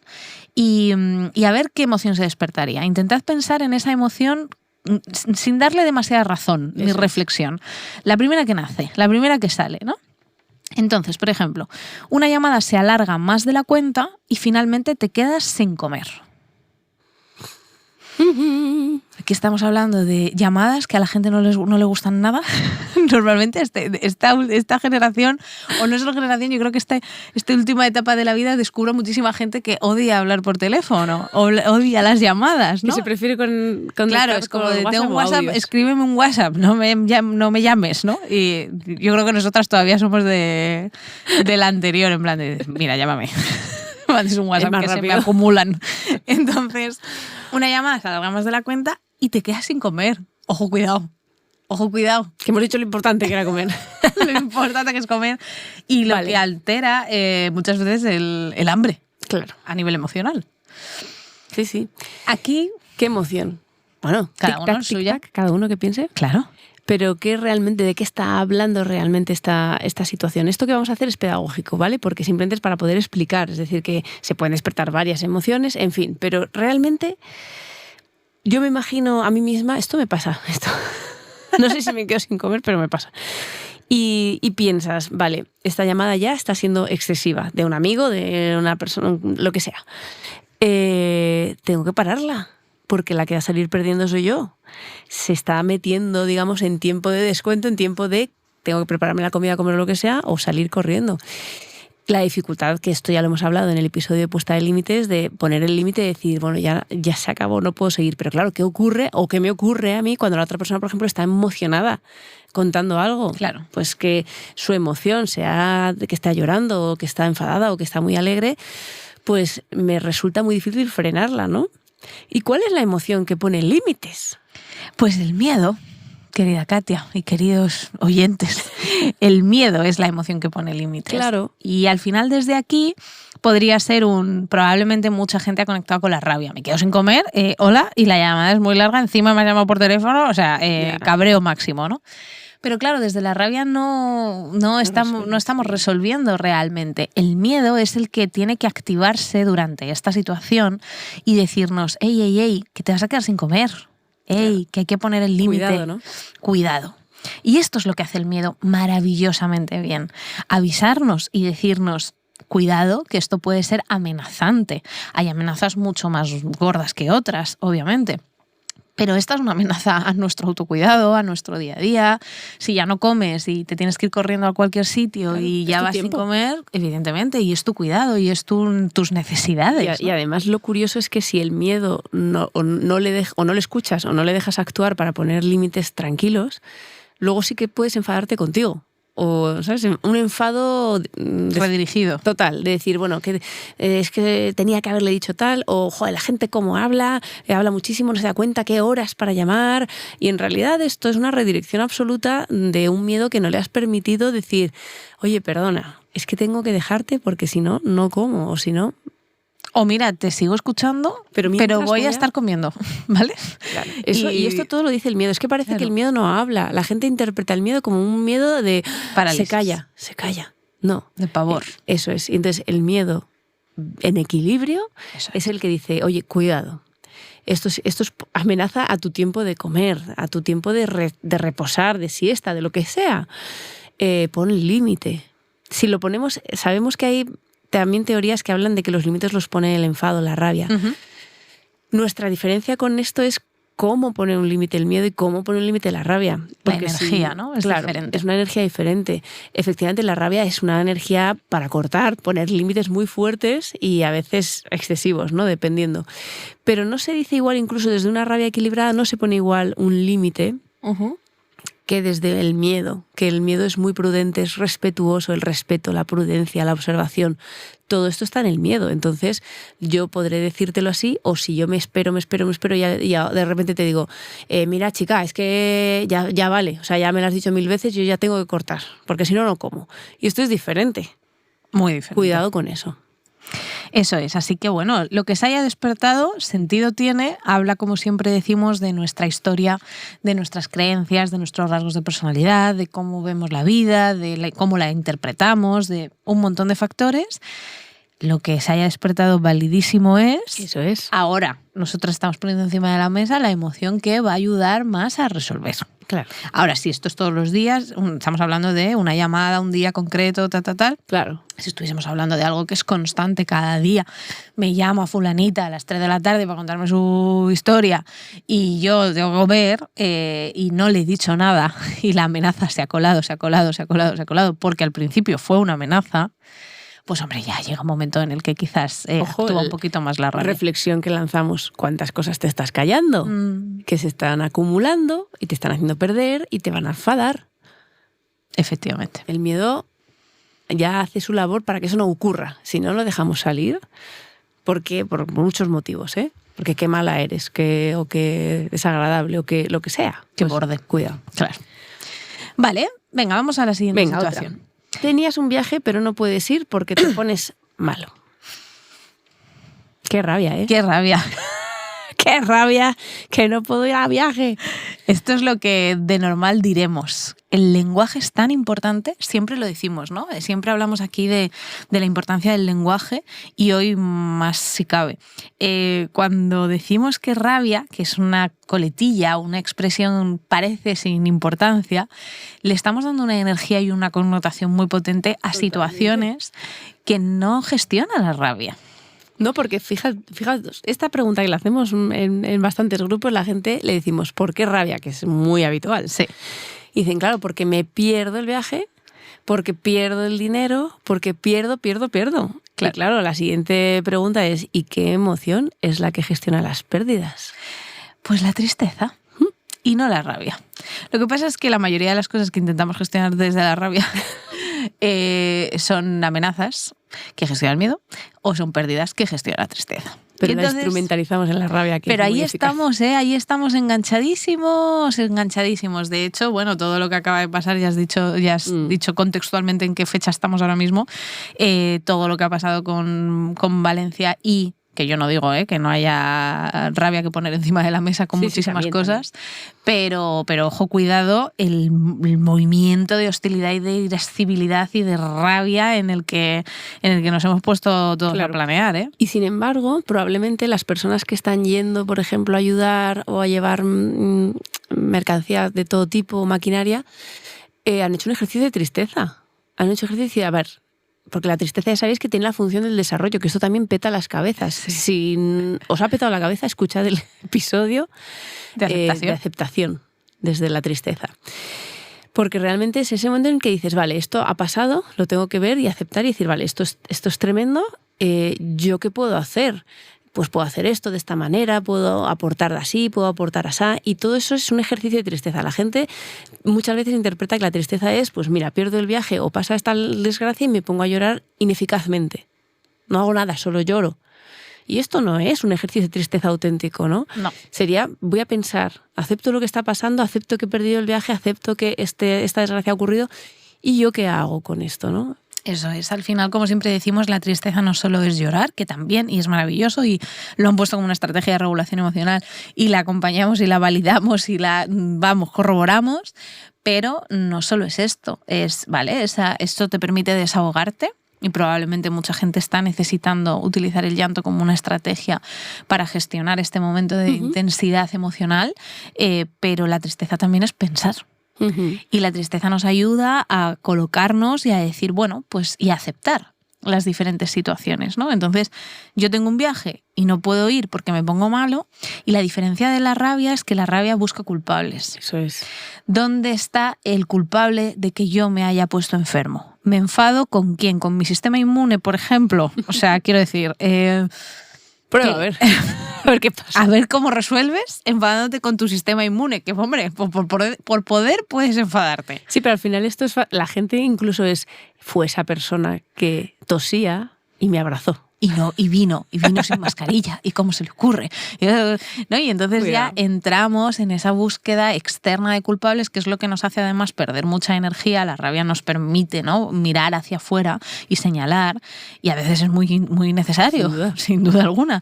A: y a ver qué emoción se despertaría. Intentad pensar en esa emoción sin darle demasiada razón ni reflexión. La primera que nace, la primera que sale, ¿no? Entonces, por ejemplo, una llamada se alarga más de la cuenta y finalmente te quedas sin comer. Aquí estamos hablando de llamadas que a la gente no le gustan nada. Normalmente esta generación, o nuestra generación, yo creo que esta última etapa de la vida descubro muchísima gente que odia hablar por teléfono, o odia las llamadas, ¿no?
B: Que se prefiere con
A: claro, es como de tengo un WhatsApp, escríbeme un WhatsApp, no me llames, ¿no? Y yo creo que nosotras todavía somos del anterior, en plan de, mira, llámame. Es un WhatsApp que rápido. Se me acumulan. Entonces, una llamada se alarga más de la cuenta y te quedas sin comer. Ojo, cuidado. Ojo, cuidado.
B: Que hemos dicho lo importante que era comer.
A: Lo importante que es comer. Y lo que altera muchas veces el hambre.
B: Claro.
A: A nivel emocional.
B: Sí, sí.
A: Aquí...
B: ¿Qué emoción? Bueno,
A: cada uno suya.
B: Cada uno que piense.
A: Claro.
B: Pero ¿de qué está hablando realmente esta situación? Esto que vamos a hacer es pedagógico, ¿vale? Porque simplemente es para poder explicar, es decir, que se pueden despertar varias emociones, en fin, pero realmente yo me imagino a mí misma, esto me pasa, no sé si me quedo sin comer, pero me pasa. Y piensas, vale, esta llamada ya está siendo excesiva, de un amigo, de una persona, lo que sea. Tengo que pararla. Porque la que va a salir perdiendo soy yo. Se está metiendo, digamos, en tiempo de descuento, en tiempo de tengo que prepararme la comida, comer lo que sea, o salir corriendo. La dificultad, que esto ya lo hemos hablado en el episodio de puesta de límites, de poner el límite y decir, bueno, ya se acabó, no puedo seguir. Pero claro, ¿qué ocurre o qué me ocurre a mí cuando la otra persona, por ejemplo, está emocionada contando algo?
A: Claro.
B: Pues que su emoción, sea de que está llorando, o que está enfadada, o que está muy alegre, pues me resulta muy difícil frenarla, ¿no? ¿Y cuál es la emoción que pone límites?
A: Pues el miedo, querida Katia y queridos oyentes. El miedo es la emoción que pone límites.
B: Claro.
A: Y al final, desde aquí, podría ser probablemente mucha gente ha conectado con la rabia. Me quedo sin comer, hola, y la llamada es muy larga, encima me ha llamado por teléfono, o sea, cabreo máximo, ¿no? Pero claro, desde la rabia no estamos resolviendo realmente. El miedo es el que tiene que activarse durante esta situación y decirnos, ey, que te vas a quedar sin comer. Ey, que hay que poner el límite.
B: Cuidado, ¿no?
A: Cuidado. Y esto es lo que hace el miedo maravillosamente bien. Avisarnos y decirnos, cuidado, que esto puede ser amenazante. Hay amenazas mucho más gordas que otras, obviamente. Pero esta es una amenaza a nuestro autocuidado, a nuestro día a día. Si ya no comes y te tienes que ir corriendo a cualquier sitio, claro, y ya vas sin comer, evidentemente, y es tu cuidado y es tus necesidades.
B: Y además lo curioso es que si el miedo no le escuchas o no le dejas actuar para poner límites tranquilos, luego sí que puedes enfadarte contigo. O, ¿sabes? Un enfado
A: redirigido.
B: Total, de decir, bueno, que es que tenía que haberle dicho tal, o joder, la gente cómo habla muchísimo, no se da cuenta qué horas para llamar, y en realidad esto es una redirección absoluta de un miedo que no le has permitido decir, oye, perdona, es que tengo que dejarte porque si no, no como, o si no...
A: O mira, te sigo escuchando, pero voy a estar comiendo, ¿vale?
B: Claro. Y esto todo lo dice el miedo. Es que parece que el miedo no habla. La gente interpreta el miedo como un miedo de...
A: parálisis.
B: Se calla. No.
A: De pavor.
B: Eso es. Y entonces el miedo en equilibrio es el que dice, oye, cuidado. Esto es amenaza a tu tiempo de comer, a tu tiempo de reposar, de siesta, de lo que sea. Pon límite. Si lo ponemos, sabemos que hay... también teorías que hablan de que los límites los pone el enfado, la rabia. Uh-huh. Nuestra diferencia con esto es cómo pone un límite el miedo y cómo pone un límite la rabia.
A: Porque la energía, ¿no? Es diferente.
B: Es una energía diferente. Efectivamente, la rabia es una energía para cortar, poner límites muy fuertes y a veces excesivos, ¿no? Dependiendo. Pero no se dice igual, incluso desde una rabia equilibrada, no se pone igual un límite. Uh-huh. Que desde el miedo, que el miedo es muy prudente, es respetuoso, el respeto, la prudencia, la observación, todo esto está en el miedo. Entonces yo podré decírtelo así, o si yo me espero y ya de repente te digo, mira chica, es que ya vale, o sea, ya me lo has dicho 1000 veces, yo ya tengo que cortar, porque si no, no como. Y esto es diferente.
A: Muy diferente.
B: Cuidado con eso.
A: Eso es, así que bueno, lo que se haya despertado sentido tiene, habla como siempre decimos de nuestra historia, de nuestras creencias, de nuestros rasgos de personalidad, de cómo vemos la vida, de cómo la interpretamos, de un montón de factores. Lo que se haya despertado validísimo es...
B: Eso es.
A: Ahora, nosotros estamos poniendo encima de la mesa la emoción que va a ayudar más a resolver.
B: Claro.
A: Ahora, si esto es todos los días, estamos hablando de una llamada, un día concreto, tal.
B: Claro.
A: Si estuviésemos hablando de algo que es constante cada día, me llama fulanita a las 3 de la tarde para contarme su historia y yo tengo que ver y no le he dicho nada y la amenaza se ha colado, porque al principio fue una amenaza, pues hombre, ya llega un momento en el que quizás actúa un poquito más la rabia.
B: Reflexión que lanzamos, ¿cuántas cosas te estás callando? Que se están acumulando y te están haciendo perder y te van a enfadar.
A: Efectivamente.
B: El miedo ya hace su labor para que eso no ocurra. Si no lo dejamos salir, porque por muchos motivos, ¿eh? Porque qué mala eres, o qué desagradable, o que lo que sea.
A: Qué pues, borde.
B: Cuidado.
A: Claro. Vale, venga, vamos a la siguiente situación.
B: Otra. Tenías un viaje, pero no puedes ir porque te pones malo. Qué rabia, ¿eh?
A: Qué rabia.
B: Qué rabia que no puedo ir a viaje.
A: Esto es lo que de normal diremos. El lenguaje es tan importante, siempre lo decimos, ¿no? Siempre hablamos aquí de la importancia del lenguaje y hoy más si cabe. Cuando decimos que rabia, que es una coletilla, una expresión parece sin importancia, le estamos dando una energía y una connotación muy potente a situaciones que no gestionan la rabia.
B: No, porque fíjate, esta pregunta que le hacemos en bastantes grupos, la gente le decimos, ¿por qué rabia? Que es muy habitual.
A: Sí.
B: Y dicen, claro, porque me pierdo el viaje, porque pierdo el dinero, porque pierdo. Claro. Y claro, la siguiente pregunta es, ¿y qué emoción es la que gestiona las pérdidas?
A: Pues la tristeza. Y no la rabia. Lo que pasa es que la mayoría de las cosas que intentamos gestionar desde la rabia son amenazas que gestiona el miedo o son pérdidas que gestiona la tristeza.
B: Pero entonces, la instrumentalizamos en la rabia.
A: Pero ahí estamos, ahí estamos enganchadísimos. De hecho, bueno, todo lo que acaba de pasar ya has dicho contextualmente en qué fecha estamos ahora mismo. Todo lo que ha pasado con Valencia y que yo no digo que no haya rabia que poner encima de la mesa con muchísimas cosas, pero ojo, cuidado, el movimiento de hostilidad y de irascibilidad y de rabia en el que nos hemos puesto todos a planear.
B: Y sin embargo, probablemente las personas que están yendo, por ejemplo, a ayudar o a llevar mercancías de todo tipo, maquinaria, han hecho un ejercicio de tristeza. Han hecho ejercicio de decir, a ver, porque la tristeza ya sabéis que tiene la función del desarrollo, que esto también peta las cabezas. Sí. Si os ha petado la cabeza, escuchad el episodio de aceptación desde la tristeza. Porque realmente es ese momento en que dices, vale, esto ha pasado, lo tengo que ver y aceptar y decir, vale, esto es tremendo, ¿yo qué puedo hacer? Pues puedo hacer esto de esta manera, puedo aportar así, puedo aportar así, y todo eso es un ejercicio de tristeza. La gente muchas veces interpreta que la tristeza es, pues mira, pierdo el viaje o pasa esta desgracia y me pongo a llorar ineficazmente. No hago nada, solo lloro. Y esto no es un ejercicio de tristeza auténtico, ¿no?
A: No.
B: Sería, voy a pensar, acepto lo que está pasando, acepto que he perdido el viaje, acepto que esta desgracia ha ocurrido, ¿y yo qué hago con esto, no?
A: Eso es, al final, como siempre decimos, la tristeza no solo es llorar, que también, y es maravilloso, y lo han puesto como una estrategia de regulación emocional, y la acompañamos y la validamos y la, corroboramos, pero no solo es esto, ¿vale? Esto te permite desahogarte, y probablemente mucha gente está necesitando utilizar el llanto como una estrategia para gestionar este momento de intensidad emocional, pero la tristeza también es pensar. Y la tristeza nos ayuda a colocarnos y a decir, bueno, pues y a aceptar las diferentes situaciones, ¿no? Entonces, yo tengo un viaje y no puedo ir porque me pongo malo, y la diferencia de la rabia es que la rabia busca culpables.
B: Eso es.
A: ¿Dónde está el culpable de que yo me haya puesto enfermo? ¿Me enfado con quién? ¿Con mi sistema inmune, por ejemplo? O sea, quiero decir...
B: Prueba, a ver. A ver qué pasa.
A: A ver cómo resuelves enfadándote con tu sistema inmune, que hombre, por poder puedes enfadarte.
B: Sí, pero al final esto es la gente incluso fue esa persona que tosía y me abrazó.
A: Y vino sin mascarilla. ¿Y cómo se le ocurre? ¿No? Y entonces ya entramos en esa búsqueda externa de culpables, que es lo que nos hace además perder mucha energía. La rabia nos permite, ¿no?, mirar hacia afuera y señalar, y a veces es muy, muy necesario, sin duda alguna.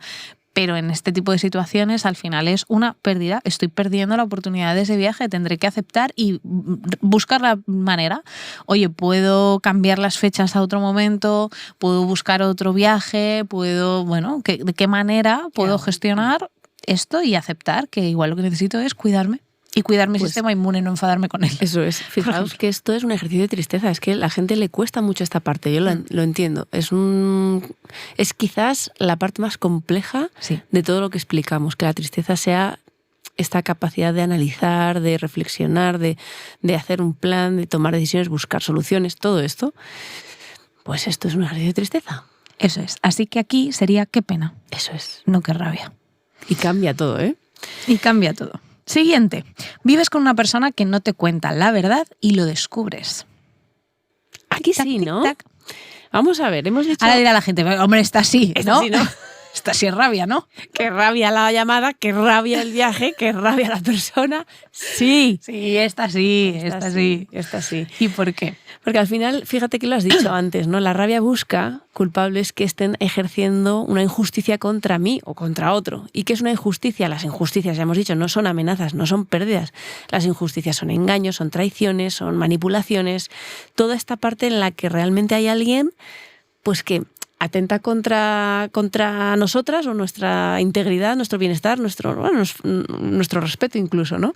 A: Pero en este tipo de situaciones al final es una pérdida. Estoy perdiendo la oportunidad de ese viaje, tendré que aceptar y buscar la manera. Oye, puedo cambiar las fechas a otro momento, puedo buscar otro viaje, ¿de qué manera puedo gestionar esto y aceptar que igual lo que necesito es cuidarme? Y cuidar mi sistema inmune, no enfadarme con él.
B: Eso es. Fijaos que esto es un ejercicio de tristeza. Es que a la gente le cuesta mucho esta parte. Yo lo entiendo. Es quizás la parte más compleja de todo lo que explicamos. Que la tristeza sea esta capacidad de analizar, de reflexionar, de hacer un plan, de tomar decisiones, buscar soluciones. Todo esto, pues esto es un ejercicio de tristeza.
A: Eso es. Así que aquí sería qué pena.
B: Eso es.
A: No qué rabia.
B: Y cambia todo, ¿eh?
A: Y cambia todo. Siguiente. Vives con una persona que no te cuenta la verdad y lo descubres.
B: Aquí sí, ¿no? Vamos a ver, hemos dicho...
A: Ahora dirá la gente, hombre, está así, ¿no?
B: Sí, ¿no?
A: Esta sí es rabia, ¿no?
B: Qué rabia la llamada, qué rabia el viaje, qué rabia la persona. Sí.
A: Sí, esta sí. ¿Y por qué?
B: Porque al final, fíjate que lo has dicho antes, ¿no? La rabia busca culpables que estén ejerciendo una injusticia contra mí o contra otro. ¿Y qué es una injusticia? Las injusticias, ya hemos dicho, no son amenazas, no son pérdidas. Las injusticias son engaños, son traiciones, son manipulaciones. Toda esta parte en la que realmente hay alguien, pues que atenta contra nosotras o nuestra integridad, nuestro bienestar, nuestro respeto incluso, ¿no?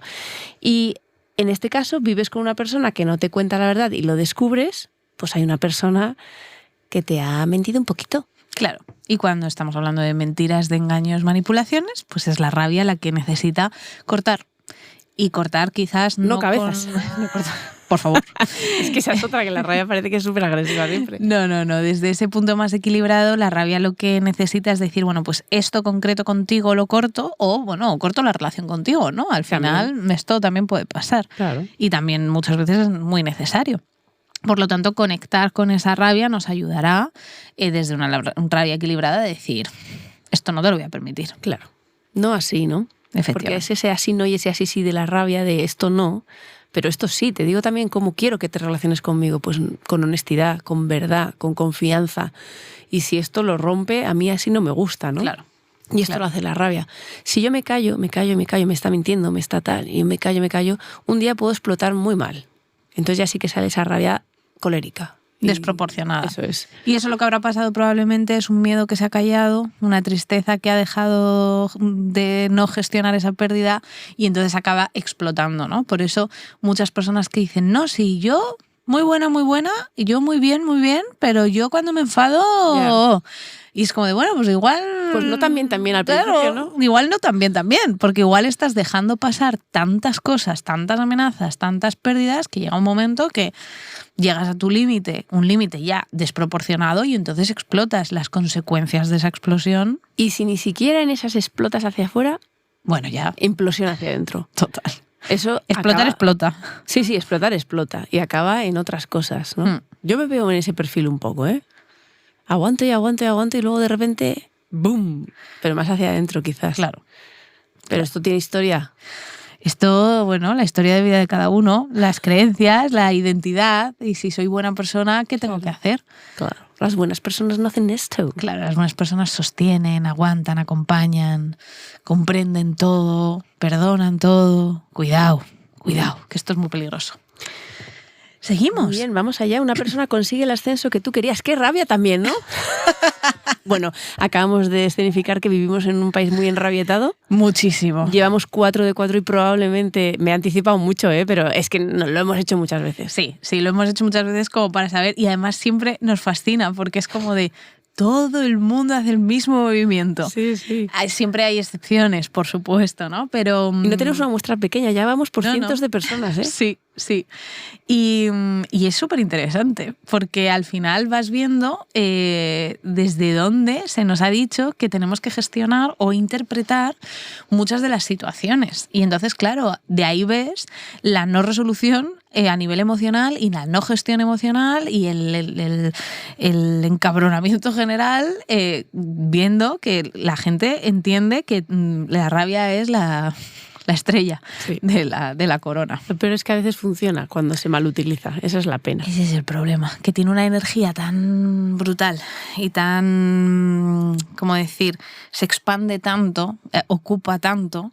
B: Y en este caso vives con una persona que no te cuenta la verdad y lo descubres, pues hay una persona que te ha mentido un poquito.
A: Claro. Y cuando estamos hablando de mentiras, de engaños, manipulaciones, pues es la rabia la que necesita cortar. Y cortar quizás
B: no cabezas.
A: Por favor.
B: Es que esa es otra, que la rabia parece que es súper agresiva siempre.
A: No. Desde ese punto más equilibrado, la rabia lo que necesita es decir, bueno, pues esto concreto contigo lo corto, o corto la relación contigo, ¿no? Al final esto también puede pasar.
B: Claro.
A: Y también muchas veces es muy necesario. Por lo tanto, conectar con esa rabia nos ayudará desde una rabia equilibrada a decir, esto no te lo voy a permitir.
B: Claro. No así, ¿no? Porque es ese así no y ese así sí de la rabia de esto no, pero esto sí. Te digo también cómo quiero que te relaciones conmigo, pues con honestidad, con verdad, con confianza. Y si esto lo rompe, a mí así no me gusta, ¿no?
A: Claro.
B: Y esto lo hace la rabia. Si yo me callo, me está mintiendo, me está tal, y me callo, un día puedo explotar muy mal. Entonces ya sí que sale esa rabia colérica.
A: Desproporcionada.
B: Eso es.
A: Y eso lo que habrá pasado probablemente es un miedo que se ha callado, una tristeza que ha dejado de no gestionar esa pérdida y entonces acaba explotando, ¿no? Por eso muchas personas que dicen, no, si yo muy buena, y yo muy bien, pero yo cuando me enfado... Y es como de, bueno, pues igual...
B: Pues no tan bien al principio, ¿no?
A: Igual no tan bien, porque igual estás dejando pasar tantas cosas, tantas amenazas, tantas pérdidas, que llega un momento que llegas a tu límite, un límite ya desproporcionado, y entonces explotas. Las consecuencias de esa explosión...
B: Y si ni siquiera en esas explotas hacia afuera,
A: bueno, ya...
B: implosión hacia adentro.
A: Total.
B: Eso
A: explota.
B: Sí, explotar explota. Y acaba en otras cosas, ¿no? Yo me veo en ese perfil un poco, ¿eh? Aguanto y luego de repente, ¡boom! Pero más hacia adentro quizás.
A: Claro.
B: Pero esto tiene historia.
A: Esto, bueno, la historia de vida de cada uno, las creencias, la identidad, y si soy buena persona, ¿qué tengo que hacer?
B: Claro, las buenas personas no hacen esto.
A: Claro, las buenas personas sostienen, aguantan, acompañan, comprenden todo, perdonan todo. Cuidado, que esto es muy peligroso. ¿Seguimos?
B: Muy bien, vamos allá. Una persona consigue el ascenso que tú querías. ¡Qué rabia también!, ¿no? Bueno, acabamos de escenificar que vivimos en un país muy enrabietado.
A: Muchísimo.
B: Llevamos 4 de 4 y probablemente, me he anticipado mucho, pero es que lo hemos hecho muchas veces.
A: Sí, lo hemos hecho muchas veces como para saber, y además siempre nos fascina porque es como de... Todo el mundo hace el mismo movimiento.
B: Sí.
A: Siempre hay excepciones, por supuesto, ¿no? Pero...
B: Y no tenemos una muestra pequeña, ya vamos por cientos de personas, ¿eh?
A: Sí. Y es súper interesante, porque al final vas viendo desde dónde se nos ha dicho que tenemos que gestionar o interpretar muchas de las situaciones. Y entonces, claro, de ahí ves la no resolución a nivel emocional y la no gestión emocional y el encabronamiento general, viendo que la gente entiende que la rabia es la estrella de la corona.
B: Pero es que a veces funciona cuando se malutiliza, esa es la pena.
A: Ese es el problema, que tiene una energía tan brutal y tan, ¿cómo decir?, se expande tanto, ocupa tanto,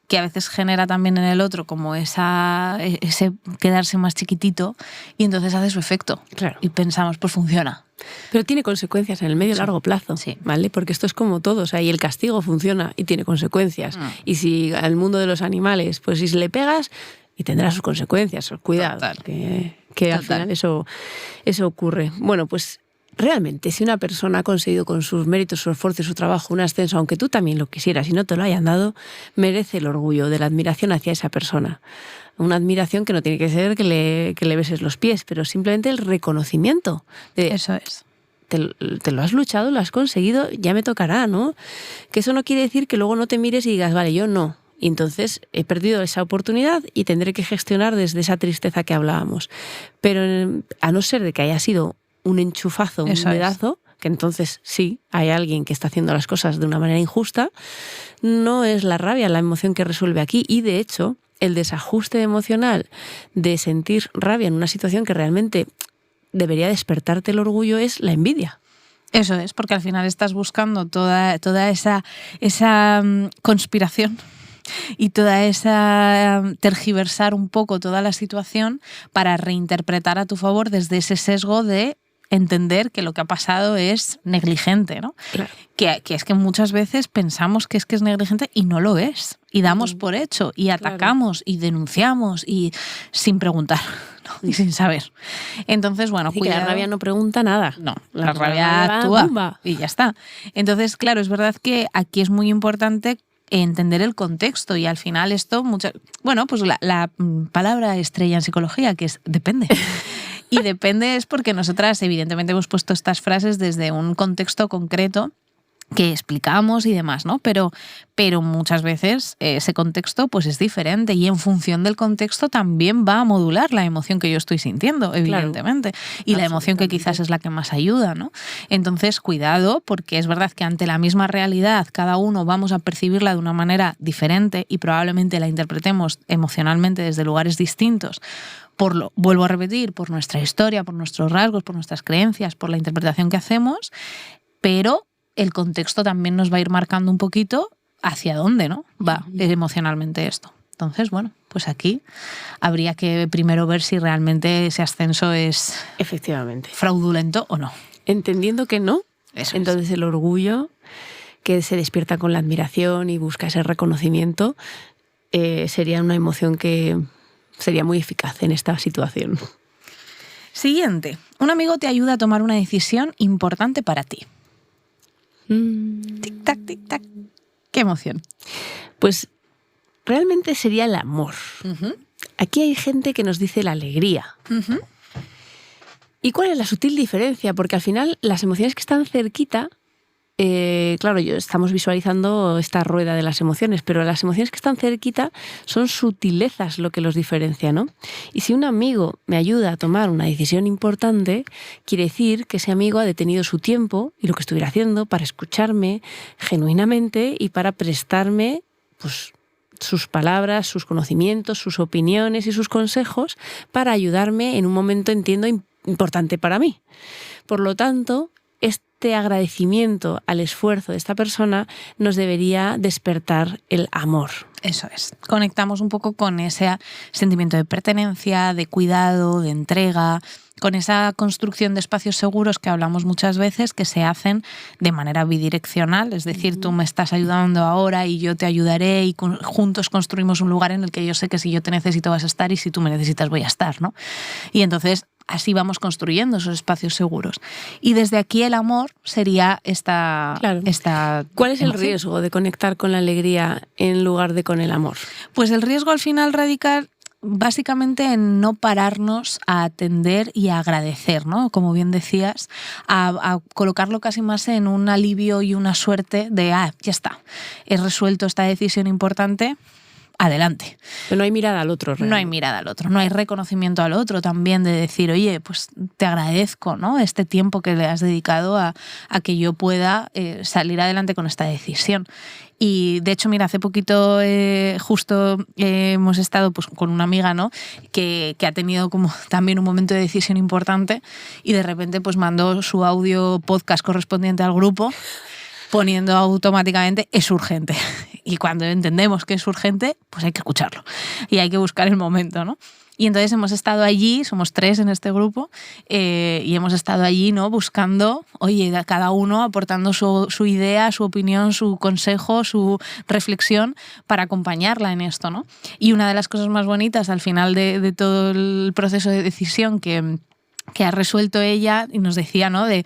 A: que a veces genera también en el otro como ese quedarse más chiquitito, y entonces hace su efecto.
B: Claro.
A: Y pensamos, pues funciona.
B: Pero tiene consecuencias en el medio y largo plazo, ¿vale? Porque esto es como todo, o sea, y el castigo funciona y tiene consecuencias. Y si al mundo de los animales, pues si le pegas, y tendrá sus consecuencias, cuidado, que al final eso ocurre. Bueno, pues realmente, si una persona ha conseguido con sus méritos, su esfuerzo y su trabajo un ascenso, aunque tú también lo quisieras y no te lo hayan dado, merece el orgullo de la admiración hacia esa persona. Una admiración que no tiene que ser que le beses los pies, pero simplemente el reconocimiento.
A: Eso es.
B: Te lo has luchado, lo has conseguido, ya me tocará, ¿no? Que eso no quiere decir que luego no te mires y digas, vale, yo no. Y entonces he perdido esa oportunidad y tendré que gestionar desde esa tristeza que hablábamos. Pero a no ser de que haya sido un enchufazo, un dedazo, que entonces sí, hay alguien que está haciendo las cosas de una manera injusta, no es la rabia la emoción que resuelve aquí. Y de hecho, el desajuste emocional de sentir rabia en una situación que realmente debería despertarte el orgullo es la envidia.
A: Eso es, porque al final estás buscando toda esa conspiración y toda esa tergiversar un poco toda la situación para reinterpretar a tu favor desde ese sesgo de entender que lo que ha pasado es negligente, ¿no?
B: Claro.
A: Que es que muchas veces pensamos que es negligente y no lo es. Y damos por hecho, y atacamos, y denunciamos, y sin preguntar, ¿no? Y sin saber. Entonces, bueno,
B: cuidado. Que la rabia no pregunta nada.
A: No, la rabia actúa y ya está. Entonces, claro, es verdad que aquí es muy importante entender el contexto, y al final esto, pues la palabra estrella en psicología, que es depende. Y depende es porque nosotras evidentemente hemos puesto estas frases desde un contexto concreto que explicamos y demás, ¿no? Pero muchas veces ese contexto pues es diferente, y en función del contexto también va a modular la emoción que yo estoy sintiendo, evidentemente. Claro, y la emoción que quizás es la que más ayuda, ¿no? Entonces, cuidado, porque es verdad que ante la misma realidad cada uno vamos a percibirla de una manera diferente y probablemente la interpretemos emocionalmente desde lugares distintos. Vuelvo a repetir, por nuestra historia, por nuestros rasgos, por nuestras creencias, por la interpretación que hacemos, pero el contexto también nos va a ir marcando un poquito hacia dónde, ¿no?, va emocionalmente esto. Entonces, bueno, pues aquí habría que primero ver si realmente ese ascenso es
B: efectivamente
A: fraudulento o no.
B: Entendiendo que no, entonces el orgullo que se despierta con la admiración y busca ese reconocimiento sería una emoción que sería muy eficaz en esta situación.
A: Siguiente. Un amigo te ayuda a tomar una decisión importante para ti. Tic-tac, tic-tac. ¿Qué emoción?
B: Pues realmente sería el amor. Aquí hay gente que nos dice la alegría. ¿Y cuál es la sutil diferencia? Porque al final las emociones que están cerquita, claro, estamos visualizando esta rueda de las emociones, pero las emociones que están cerquita son sutilezas lo que los diferencia, ¿no? Y si un amigo me ayuda a tomar una decisión importante, quiere decir que ese amigo ha detenido su tiempo y lo que estuviera haciendo para escucharme genuinamente y para prestarme, pues, sus palabras, sus conocimientos, sus opiniones y sus consejos para ayudarme en un momento, entiendo, importante para mí. Por lo tanto, este agradecimiento al esfuerzo de esta persona nos debería despertar el amor.
A: Eso es. Conectamos un poco con ese sentimiento de pertenencia, de cuidado, de entrega, con esa construcción de espacios seguros que hablamos muchas veces, que se hacen de manera bidireccional, es decir, tú me estás ayudando ahora y yo te ayudaré y juntos construimos un lugar en el que yo sé que si yo te necesito vas a estar y si tú me necesitas voy a estar, ¿no? Y entonces así vamos construyendo esos espacios seguros. Y desde aquí el amor sería esta
B: ¿Cuál es el
A: emoción?
B: riesgo de conectar con la alegría en lugar de con el amor?
A: Pues el riesgo al final radica básicamente en no pararnos a atender y a agradecer, ¿no? Como bien decías, a colocarlo casi más en un alivio y una suerte de, ya está, he resuelto esta decisión importante, adelante.
B: Pero no hay mirada al otro.
A: No hay mirada al otro, no hay reconocimiento al otro también de decir, oye, pues te agradezco, ¿no? Este tiempo que le has dedicado a que yo pueda salir adelante con esta decisión. Y de hecho, mira, hace poquito justo hemos estado pues, con una amiga, ¿no? que ha tenido como también un momento de decisión importante y de repente pues mandó su audio podcast correspondiente al grupo poniendo automáticamente es urgente. Y cuando entendemos que es urgente, pues hay que escucharlo y hay que buscar el momento, ¿no? Y entonces hemos estado allí, somos 3 en este grupo, y hemos estado allí, ¿no? Buscando, oye, cada uno aportando su idea, su opinión, su consejo, su reflexión para acompañarla en esto, ¿no? Y una de las cosas más bonitas al final de todo el proceso de decisión que ha resuelto ella y nos decía, ¿no? De,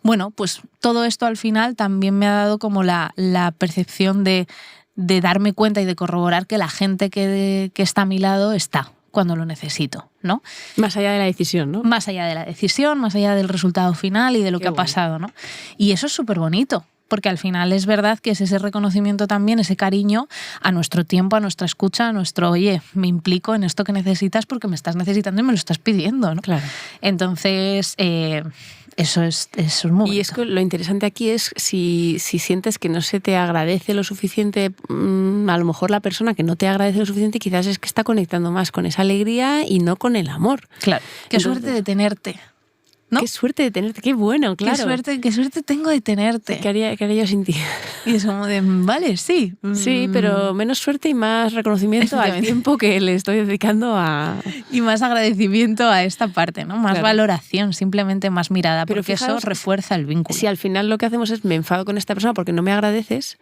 A: bueno, pues todo esto al final también me ha dado como la percepción de darme cuenta y de corroborar que la gente que está a mi lado está cuando lo necesito, ¿no?
B: Más allá de la decisión, ¿no?
A: Más allá de la decisión, más allá del resultado final y de lo que ha pasado, ¿no? Y eso es súper bonito. Porque al final es verdad que es ese reconocimiento también, ese cariño a nuestro tiempo, a nuestra escucha, a nuestro, oye, me implico en esto que necesitas porque me estás necesitando y me lo estás pidiendo, ¿no?
B: Claro.
A: Entonces, eso es muy bonito.
B: Y es que lo interesante aquí es si sientes que no se te agradece lo suficiente, a lo mejor la persona que no te agradece lo suficiente quizás es que está conectando más con esa alegría y no con el amor.
A: Claro. Qué suerte de tenerte. ¿No?
B: Qué suerte de tenerte, qué bueno, claro.
A: Qué suerte tengo de tenerte.
B: ¿Qué haría yo sin ti?
A: Y es como de, vale, sí.
B: Sí, pero menos suerte y más reconocimiento al tiempo que le estoy dedicando a...
A: Y más agradecimiento a esta parte, ¿no? Más valoración, simplemente más mirada, pero porque fijaos, eso refuerza el vínculo.
B: Si al final lo que hacemos es me enfado con esta persona porque no me agradeces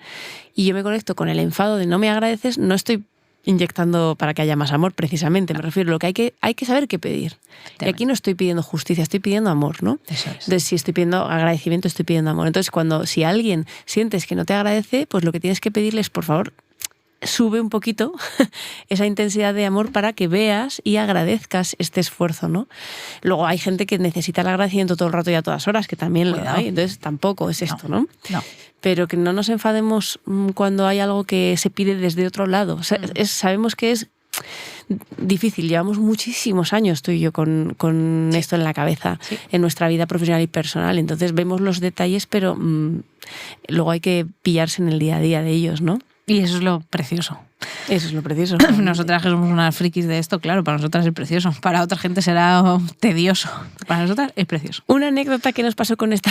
B: y yo me conecto con el enfado de no me agradeces, no estoy inyectando para que haya más amor, precisamente. Me refiero a lo que hay que saber qué pedir. Y aquí no estoy pidiendo justicia, estoy pidiendo amor, ¿no?
A: Eso es.
B: Entonces, si estoy pidiendo agradecimiento, estoy pidiendo amor. Entonces, si alguien sientes que no te agradece, pues lo que tienes que pedirle es, por favor, sube un poquito esa intensidad de amor para que veas y agradezcas este esfuerzo, ¿no? Luego hay gente que necesita el agradecimiento todo el rato y a todas horas, que también lo hay. Entonces, tampoco es esto, ¿no?
A: No.
B: Pero que no nos enfademos cuando hay algo que se pide desde otro lado. O sea, sabemos que es difícil. Llevamos muchísimos años tú y yo con esto en la cabeza, en nuestra vida profesional y personal. Entonces vemos los detalles, pero luego hay que pillarse en el día a día de ellos, ¿no?
A: Y eso es lo precioso.
B: Eso es lo precioso.
A: Nosotras que somos unas frikis de esto, claro, para nosotras es precioso. Para otra gente será tedioso. Para nosotras es precioso.
B: Una anécdota que nos pasó con esta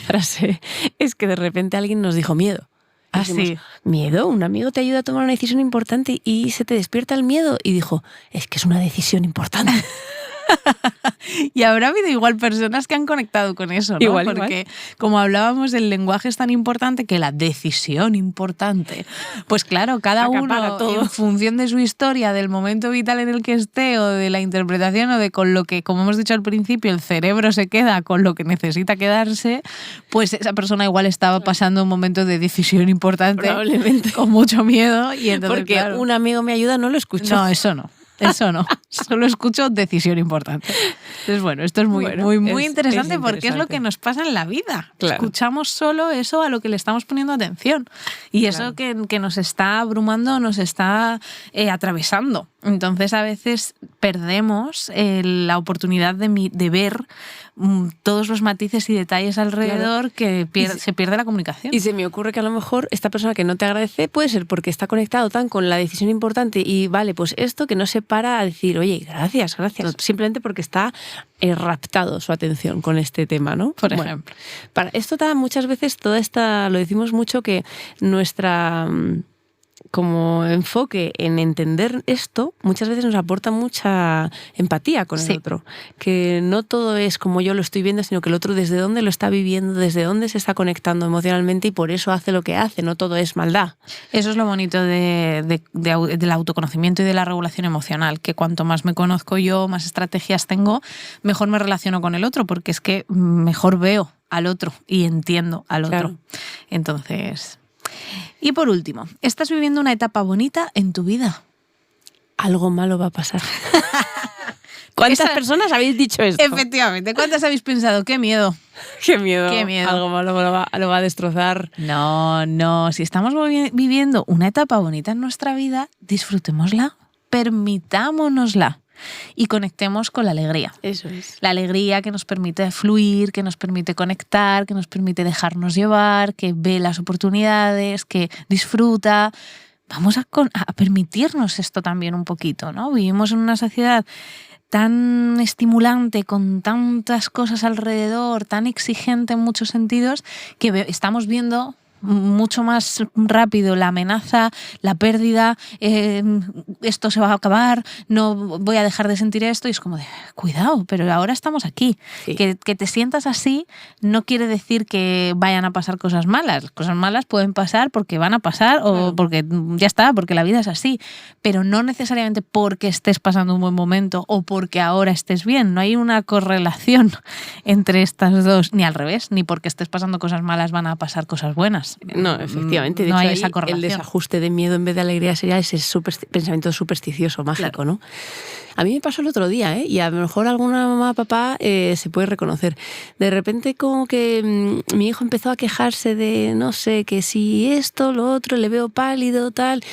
B: frase es que de repente alguien nos dijo miedo.
A: Ah, sí.
B: ¿Miedo? Un amigo te ayuda a tomar una decisión importante y se te despierta el miedo. Y dijo, es que es una decisión importante.
A: Y habrá habido igual personas que han conectado con eso, ¿no? Porque como hablábamos, el lenguaje es tan importante que la decisión importante. Pues claro, cada uno en función de su historia, del momento vital en el que esté o de la interpretación o de con lo que, como hemos dicho al principio, el cerebro se queda con lo que necesita quedarse, pues esa persona igual estaba pasando un momento de decisión importante.
B: Probablemente.
A: Con mucho miedo. Y entonces,
B: porque un amigo me ayuda, no lo escucho.
A: No, eso no. Eso no, solo escucho decisión importante. Entonces, bueno, esto es muy interesante porque es lo que nos pasa en la vida. Claro. Escuchamos solo eso a lo que le estamos poniendo atención. Y eso que nos está abrumando, nos está atravesando. Entonces, a veces perdemos la oportunidad de ver todos los matices y detalles alrededor, que se pierde la comunicación.
B: Y se me ocurre que a lo mejor esta persona que no te agradece puede ser porque está conectado tan con la decisión importante y vale, pues esto que no se para a decir, oye, gracias, simplemente porque está raptado su atención con este tema, ¿no?
A: Por ejemplo.
B: Para esto muchas veces lo decimos mucho, que nuestra como enfoque en entender esto muchas veces nos aporta mucha empatía con el otro, que no todo es como yo lo estoy viendo, sino que el otro desde dónde lo está viviendo, desde dónde se está conectando emocionalmente y por eso hace lo que hace, no todo es maldad.
A: Eso es lo bonito del autoconocimiento y de la regulación emocional, que cuanto más me conozco yo, más estrategias tengo, mejor me relaciono con el otro, porque es que mejor veo al otro y entiendo al otro.
B: Claro.
A: Entonces... Y por último, ¿estás viviendo una etapa bonita en tu vida?
B: Algo malo va a pasar. ¿Cuántas personas habéis dicho esto?
A: Efectivamente, ¿cuántas habéis pensado? ¡Qué miedo!
B: ¡Qué miedo!
A: ¡Qué miedo!
B: Algo malo lo va a destrozar.
A: No. Si estamos viviendo una etapa bonita en nuestra vida, disfrutémosla, permitámonosla. Y conectemos con la alegría.
B: Eso es.
A: La alegría que nos permite fluir, que nos permite conectar, que nos permite dejarnos llevar, que ve las oportunidades, que disfruta. Vamos a permitirnos esto también un poquito, ¿no? Vivimos en una sociedad tan estimulante, con tantas cosas alrededor, tan exigente en muchos sentidos, que estamos viendo mucho más rápido la amenaza, la pérdida, esto se va a acabar, no voy a dejar de sentir esto, y es como de, cuidado, pero ahora estamos aquí. Sí. Que te sientas así no quiere decir que vayan a pasar cosas malas. Cosas malas pueden pasar porque van a pasar o porque ya está, porque la vida es así, pero no necesariamente porque estés pasando un buen momento o porque ahora estés bien. No hay una correlación entre estas dos, ni al revés, ni porque estés pasando cosas malas van a pasar cosas buenas.
B: No, efectivamente. De
A: no
B: hecho,
A: hay esa correlación.
B: El desajuste de miedo en vez de alegría sería ese pensamiento supersticioso, mágico, claro. ¿No? A mí me pasó el otro día, y a lo mejor alguna mamá o papá se puede reconocer. De repente como que mi hijo empezó a quejarse de, no sé, que si esto, lo otro, le veo pálido, tal,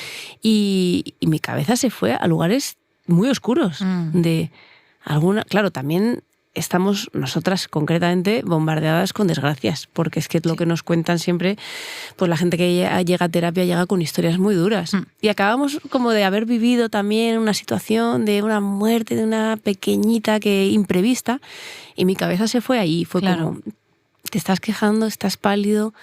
B: y mi cabeza se fue a lugares muy oscuros. Claro, también estamos nosotras concretamente bombardeadas con desgracias, porque es que lo que nos cuentan siempre, pues la gente que llega a terapia llega con historias muy duras. Y acabamos como de haber vivido también una situación de una muerte de una pequeñita que imprevista, y mi cabeza se fue ahí. Fue como, te estás quejando, estás pálido,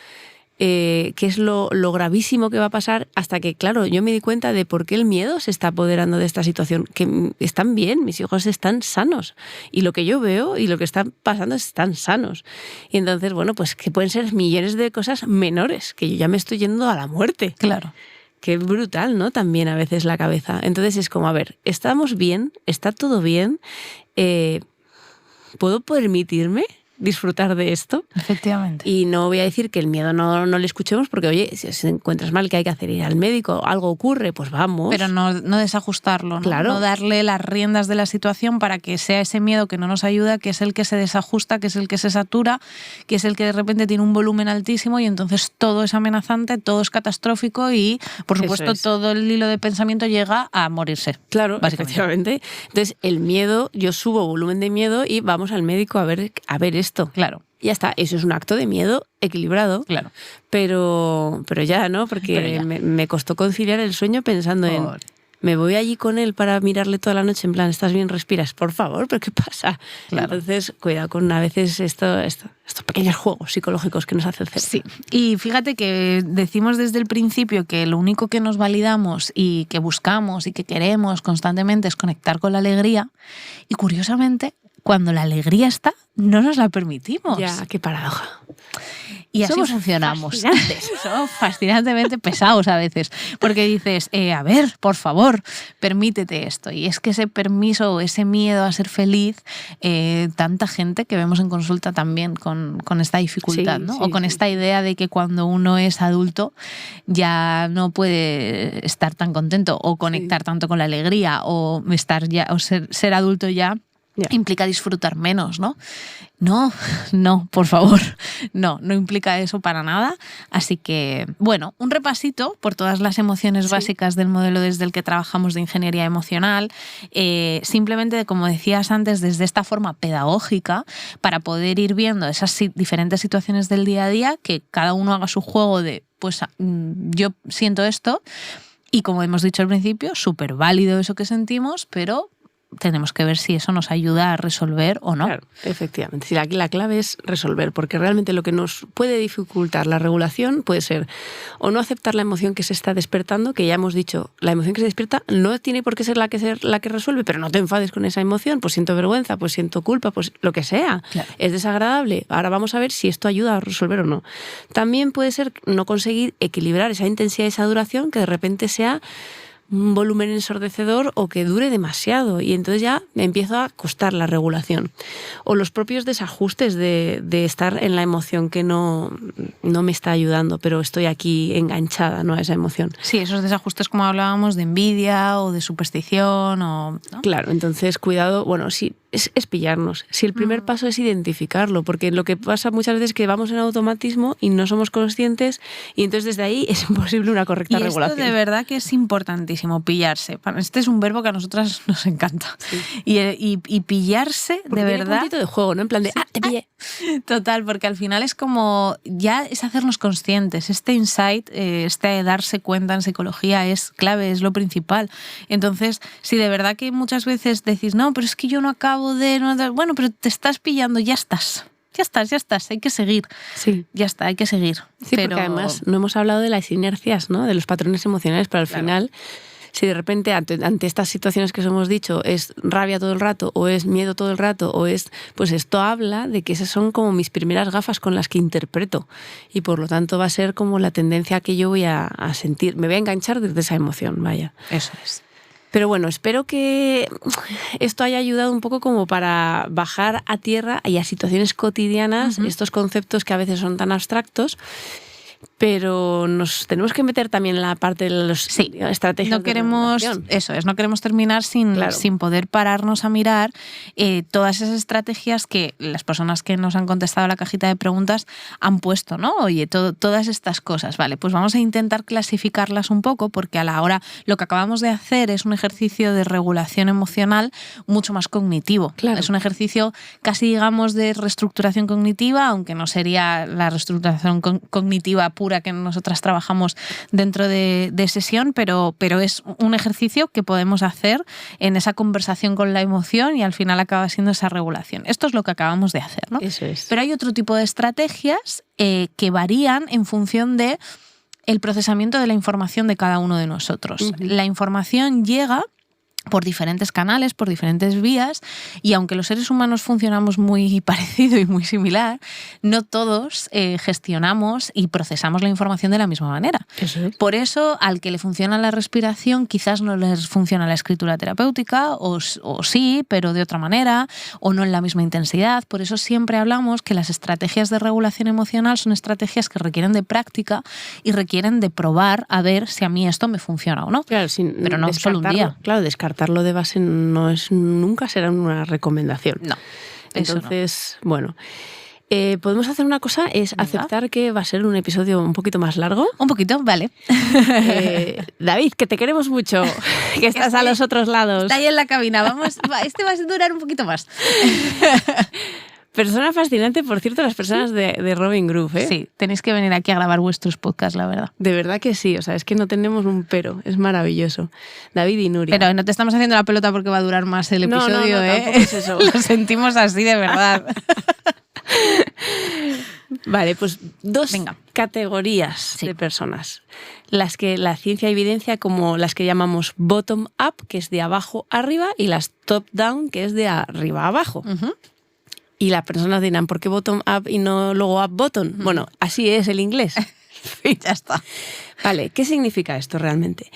B: qué es lo gravísimo que va a pasar, hasta que, claro, yo me di cuenta de por qué el miedo se está apoderando de esta situación, que están bien, mis hijos están sanos, y lo que yo veo y lo que está pasando están sanos. Y entonces, bueno, pues que pueden ser millones de cosas menores, que yo ya me estoy yendo a la muerte.
A: Claro.
B: Qué brutal, ¿no? También a veces la cabeza. Entonces es como, a ver, estamos bien, está todo bien, ¿puedo permitirme disfrutar de esto?
A: Efectivamente.
B: Y no voy a decir que el miedo no le escuchemos, porque oye, si te encuentras mal, ¿qué hay que hacer? Ir al médico, algo ocurre, pues vamos.
A: Pero no desajustarlo, ¿no?
B: Claro.
A: No darle las riendas de la situación para que sea ese miedo que no nos ayuda, que es el que se desajusta, que es el que se satura, que es el que de repente tiene un volumen altísimo y entonces todo es amenazante, todo es catastrófico y, por supuesto, todo el hilo de pensamiento llega a morirse.
B: Claro, efectivamente. Entonces, el miedo, yo subo volumen de miedo y vamos al médico a ver esto.
A: Claro.
B: Ya está, eso es un acto de miedo equilibrado.
A: Claro.
B: Pero ya, ¿no? Porque me costó conciliar el sueño pensando en me voy allí con él para mirarle toda la noche, en plan, ¿estás bien? ¿Respiras? Por favor, ¿pero qué pasa? Claro. Entonces, cuidado con a veces estos pequeños juegos psicológicos que nos hacen hacer.
A: Sí, y fíjate que decimos desde el principio que lo único que nos validamos y que buscamos y que queremos constantemente es conectar con la alegría, y curiosamente, cuando la alegría está, no nos la permitimos.
B: Ya, qué paradoja.
A: Y así funcionamos. Somos fascinantemente pesados a veces, porque dices, a ver, por favor, permítete esto. Y es que ese permiso, ese miedo a ser feliz, tanta gente que vemos en consulta también con esta dificultad, ¿no? O con esta idea de que cuando uno es adulto ya no puede estar tan contento o conectar tanto con la alegría o ser adulto ya implica disfrutar menos, ¿no? No, por favor, no implica eso para nada. Así que, bueno, un repasito por todas las emociones básicas del modelo desde el que trabajamos de ingeniería emocional, simplemente, como decías antes, desde esta forma pedagógica, para poder ir viendo esas diferentes situaciones del día a día, que cada uno haga su juego de, pues yo siento esto, y como hemos dicho al principio, súper válido eso que sentimos, pero tenemos que ver si eso nos ayuda a resolver o no.
B: Claro, efectivamente. Sí, la clave es resolver, porque realmente lo que nos puede dificultar la regulación puede ser o no aceptar la emoción que se está despertando, que ya hemos dicho, la emoción que se despierta no tiene por qué ser la que resuelve, pero no te enfades con esa emoción, pues siento vergüenza, pues siento culpa, pues lo que sea. Claro. Es desagradable. Ahora vamos a ver si esto ayuda a resolver o no. También puede ser no conseguir equilibrar esa intensidad y esa duración, que de repente sea un volumen ensordecedor o que dure demasiado, y entonces ya me empiezo a costar la regulación. O los propios desajustes de estar en la emoción que no me está ayudando, pero estoy aquí enganchada, ¿no?, a esa emoción.
A: Sí, esos desajustes, como hablábamos, de envidia o de superstición, ¿no?
B: Claro, entonces cuidado, bueno, sí, es pillarnos. Si el primer paso es identificarlo, porque lo que pasa muchas veces es que vamos en automatismo y no somos conscientes, y entonces desde ahí es imposible una correcta regulación.
A: Esto de verdad que es importantísimo, pillarse. Este es un verbo que a nosotras nos encanta. Sí. Y pillarse,
B: porque
A: de verdad.
B: Un puntito de juego, ¿no? En plan de, te pillé.
A: Total, porque al final es como, ya es hacernos conscientes. Este insight, este darse cuenta en psicología es clave, es lo principal. Entonces, si de verdad que muchas veces decís, no, pero es que yo no acabo bueno, pero te estás pillando, ya estás, hay que seguir.
B: Sí.
A: Ya está, hay que seguir.
B: Sí, pero porque además no hemos hablado de las inercias, ¿no?, de los patrones emocionales, pero al final, si de repente ante estas situaciones que os hemos dicho es rabia todo el rato, o es miedo todo el rato, o es, pues esto habla de que esas son como mis primeras gafas con las que interpreto, y por lo tanto va a ser como la tendencia que yo voy a sentir, me voy a enganchar desde esa emoción, vaya.
A: Eso es.
B: Pero bueno, espero que esto haya ayudado un poco como para bajar a tierra y a situaciones cotidianas estos conceptos que a veces son tan abstractos, pero nos tenemos que meter también en la parte de las estrategias
A: no queremos,
B: de
A: eso no queremos terminar sin poder pararnos a mirar todas esas estrategias que las personas que nos han contestado a la cajita de preguntas han puesto, ¿no? Oye, todas estas cosas, vale, pues vamos a intentar clasificarlas un poco, porque a la hora lo que acabamos de hacer es un ejercicio de regulación emocional mucho más cognitivo. Claro. Es un ejercicio casi, digamos, de reestructuración cognitiva, aunque no sería la reestructuración cognitiva pura que nosotras trabajamos dentro de sesión, pero es un ejercicio que podemos hacer en esa conversación con la emoción, y al final acaba siendo esa regulación. Esto es lo que acabamos de hacer, ¿no?
B: Eso es.
A: Pero hay otro tipo de estrategias que varían en función de el procesamiento de la información de cada uno de nosotros. La información llega por diferentes canales, por diferentes vías, y aunque los seres humanos funcionamos muy parecido y muy similar, no todos gestionamos y procesamos la información de la misma manera.
B: Eso es.
A: Por eso, al que le funciona la respiración, quizás no les funciona la escritura terapéutica, o sí, pero de otra manera, o no en la misma intensidad. Por eso siempre hablamos que las estrategias de regulación emocional son estrategias que requieren de práctica y requieren de probar a ver si a mí esto me funciona o no.
B: Claro, pero no solo un día. Claro, descartarlo de base nunca será una recomendación.
A: No.
B: Entonces, bueno, podemos hacer una cosa, es aceptar que va a ser un episodio un poquito más largo.
A: Un poquito, vale.
B: David, que te queremos mucho, que estás a los otros lados.
A: Está ahí en la cabina, este va a durar un poquito más.
B: Persona fascinante, por cierto, las personas de Robin Groove, ¿eh?
A: Sí, tenéis que venir aquí a grabar vuestros podcasts, la verdad.
B: De verdad que sí, o sea, es que no tenemos un pero, es maravilloso. David y Nuria.
A: Pero no te estamos haciendo la pelota porque va a durar más el episodio,
B: no,
A: ¿eh?
B: tampoco es eso.
A: Lo sentimos así, de verdad.
B: Vale, pues dos categorías de personas. Las que la ciencia evidencia como las que llamamos bottom-up, que es de abajo arriba, y las top-down, que es de arriba abajo. Uh-huh. Y las personas dirán, ¿por qué bottom-up y no luego up-bottom? Uh-huh. Bueno, así es el inglés.
A: Y ya está.
B: Vale, ¿qué significa esto realmente?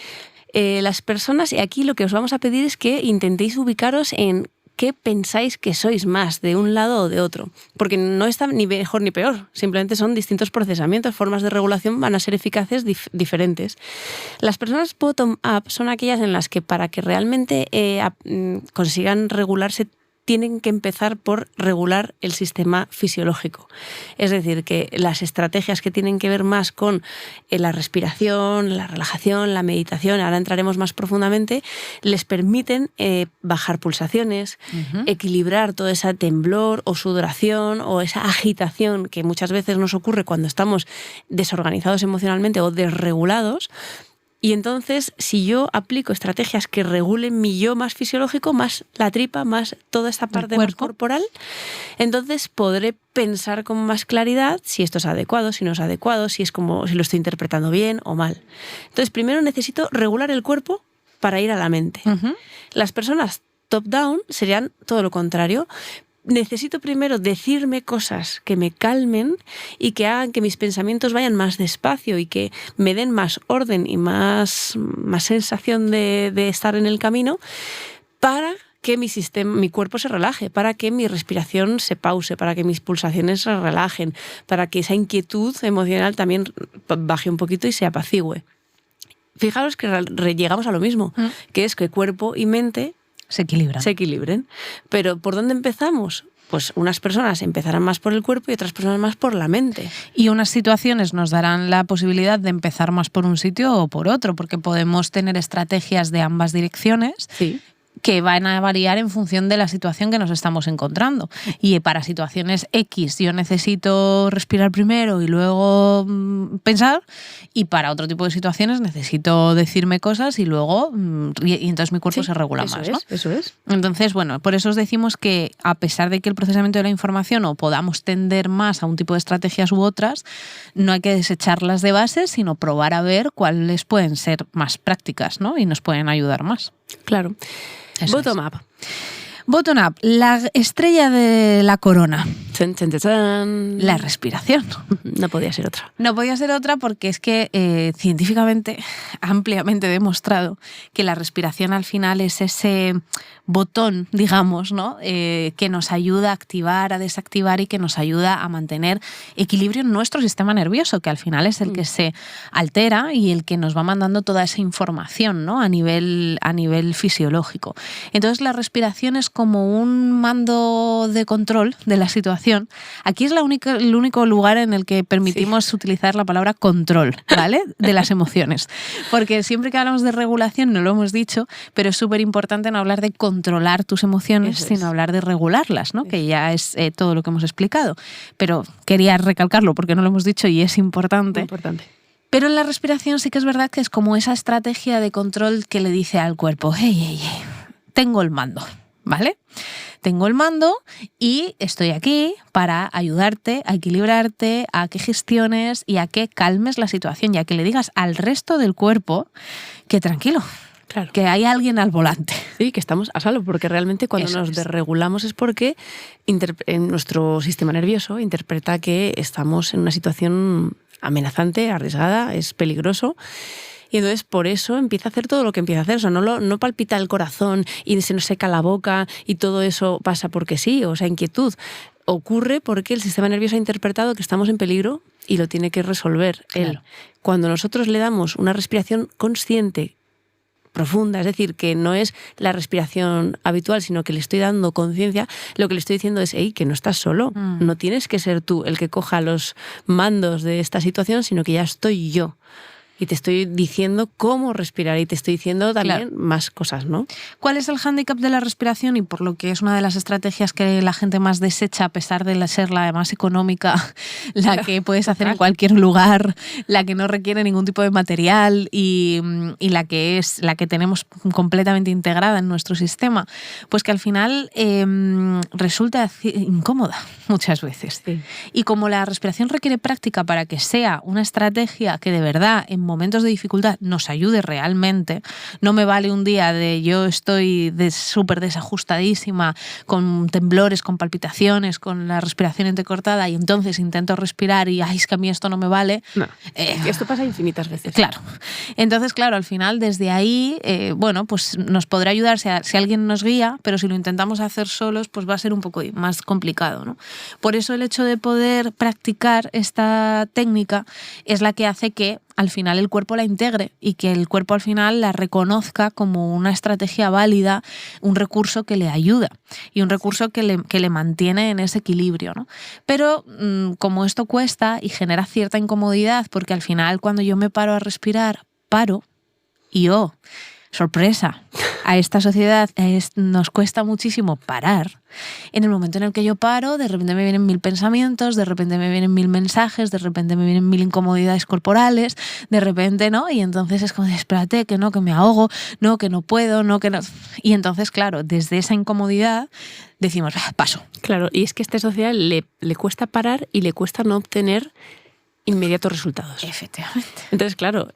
B: Las personas, y aquí lo que os vamos a pedir es que intentéis ubicaros en qué pensáis que sois más, de un lado o de otro. Porque no está ni mejor ni peor, simplemente son distintos procesamientos, formas de regulación van a ser eficaces diferentes. Las personas bottom-up son aquellas en las que para que realmente consigan regularse tienen que empezar por regular el sistema fisiológico. Es decir, que las estrategias que tienen que ver más con la respiración, la relajación, la meditación, ahora entraremos más profundamente, les permiten bajar pulsaciones, uh-huh, equilibrar todo ese temblor o sudoración o esa agitación que muchas veces nos ocurre cuando estamos desorganizados emocionalmente o desregulados. Y entonces, si yo aplico estrategias que regulen mi yo más fisiológico, más la tripa, más toda esta parte más corporal, entonces podré pensar con más claridad si esto es adecuado, si no es adecuado, si lo estoy interpretando bien o mal. Entonces, primero necesito regular el cuerpo para ir a la mente. Uh-huh. Las personas top-down serían todo lo contrario. Necesito primero decirme cosas que me calmen y que hagan que mis pensamientos vayan más despacio y que me den más orden y más sensación de estar en el camino para que mi cuerpo se relaje, para que mi respiración se pause, para que mis pulsaciones se relajen, para que esa inquietud emocional también baje un poquito y se apacigüe. Fijaros que llegamos a lo mismo, que es que cuerpo y mente se equilibren. Pero ¿por dónde empezamos? Pues unas personas empezarán más por el cuerpo y otras personas más por la mente.
A: Y unas situaciones nos darán la posibilidad de empezar más por un sitio o por otro, porque podemos tener estrategias de ambas direcciones.
B: Sí.
A: Que van a variar en función de la situación que nos estamos encontrando. Y para situaciones X yo necesito respirar primero y luego pensar, y para otro tipo de situaciones necesito decirme cosas y luego y entonces mi cuerpo se regula más, ¿no?
B: Eso es.
A: Entonces, bueno, por eso os decimos que a pesar de que el procesamiento de la información o podamos tender más a un tipo de estrategias u otras, no hay que desecharlas de base, sino probar a ver cuáles pueden ser más prácticas, ¿no? Y nos pueden ayudar más.
B: Claro. Bottom-up.
A: Bottom-up, la estrella de la corona.
B: Chan, chan, chan.
A: La respiración.
B: No podía ser otra.
A: No podía ser otra porque es que científicamente, ampliamente demostrado que la respiración al final es ese botón, digamos, ¿no? Que nos ayuda a activar, a desactivar y que nos ayuda a mantener equilibrio en nuestro sistema nervioso, que al final es el que se altera y el que nos va mandando toda esa información, ¿no? a nivel fisiológico. Entonces la respiración es como un mando de control de la situación. Aquí es el único lugar en el que permitimos utilizar la palabra control, ¿vale? De las emociones. Porque siempre que hablamos de regulación, no lo hemos dicho, pero es súper importante no hablar de controlar tus emociones, sino hablar de regularlas, ¿no? Que ya es todo lo que hemos explicado. Pero quería recalcarlo porque no lo hemos dicho y es importante.
B: Muy importante.
A: Pero en la respiración sí que es verdad que es como esa estrategia de control que le dice al cuerpo, hey, tengo el mando. ¿Vale? Tengo el mando y estoy aquí para ayudarte a equilibrarte, a que gestiones y a que calmes la situación y a que le digas al resto del cuerpo que tranquilo,
B: claro,
A: que hay alguien al volante.
B: Sí, que estamos a salvo, porque realmente cuando nos desregulamos es porque nuestro sistema nervioso interpreta que estamos en una situación amenazante, arriesgada, es peligroso. Y entonces por eso empieza a hacer todo lo que empieza a hacer. O sea, no palpita el corazón y se nos seca la boca y todo eso pasa porque sí, o sea, inquietud. Ocurre porque el sistema nervioso ha interpretado que estamos en peligro y lo tiene que resolver él. Claro. Cuando nosotros le damos una respiración consciente, profunda, es decir, que no es la respiración habitual, sino que le estoy dando conciencia, lo que le estoy diciendo es, que no estás solo, no tienes que ser tú el que coja los mandos de esta situación, sino que ya estoy yo. y te estoy diciendo cómo respirar y te estoy diciendo también más cosas, ¿no?
A: ¿Cuál es el hándicap de la respiración? Y por lo que es una de las estrategias que la gente más desecha, a pesar de ser la más económica, la que puedes hacer en cualquier lugar, la que no requiere ningún tipo de material y la que tenemos completamente integrada en nuestro sistema, pues que al final resulta incómoda muchas veces.
B: Sí.
A: Y como la respiración requiere práctica para que sea una estrategia que de verdad en momentos de dificultad nos ayude realmente, no me vale un día de yo estoy súper desajustadísima, con temblores, con palpitaciones, con la respiración entrecortada y entonces intento respirar y es que a mí esto no me vale.
B: No, esto pasa infinitas veces.
A: Claro. Entonces, claro, al final desde ahí, pues nos podrá ayudar si alguien nos guía, pero si lo intentamos hacer solos, pues va a ser un poco más complicado, ¿no? Por eso el hecho de poder practicar esta técnica es la que hace que al final el cuerpo la integre y que el cuerpo al final la reconozca como una estrategia válida, un recurso que le ayuda y un recurso que le mantiene en ese equilibrio, ¿no? Pero como esto cuesta y genera cierta incomodidad, porque al final cuando yo me paro a respirar, paro y sorpresa, a esta sociedad nos cuesta muchísimo parar. En el momento en el que yo paro, de repente me vienen 1000 pensamientos, de repente me vienen 1000 mensajes, de repente me vienen 1000 incomodidades corporales, de repente, ¿no? Y entonces es como, espérate, que no, que me ahogo, no, que no puedo, no, que no. Y entonces, claro, desde esa incomodidad decimos, paso.
B: Claro, y es que a esta sociedad le cuesta parar y le cuesta no obtener inmediatos resultados.
A: Efectivamente.
B: Entonces, claro,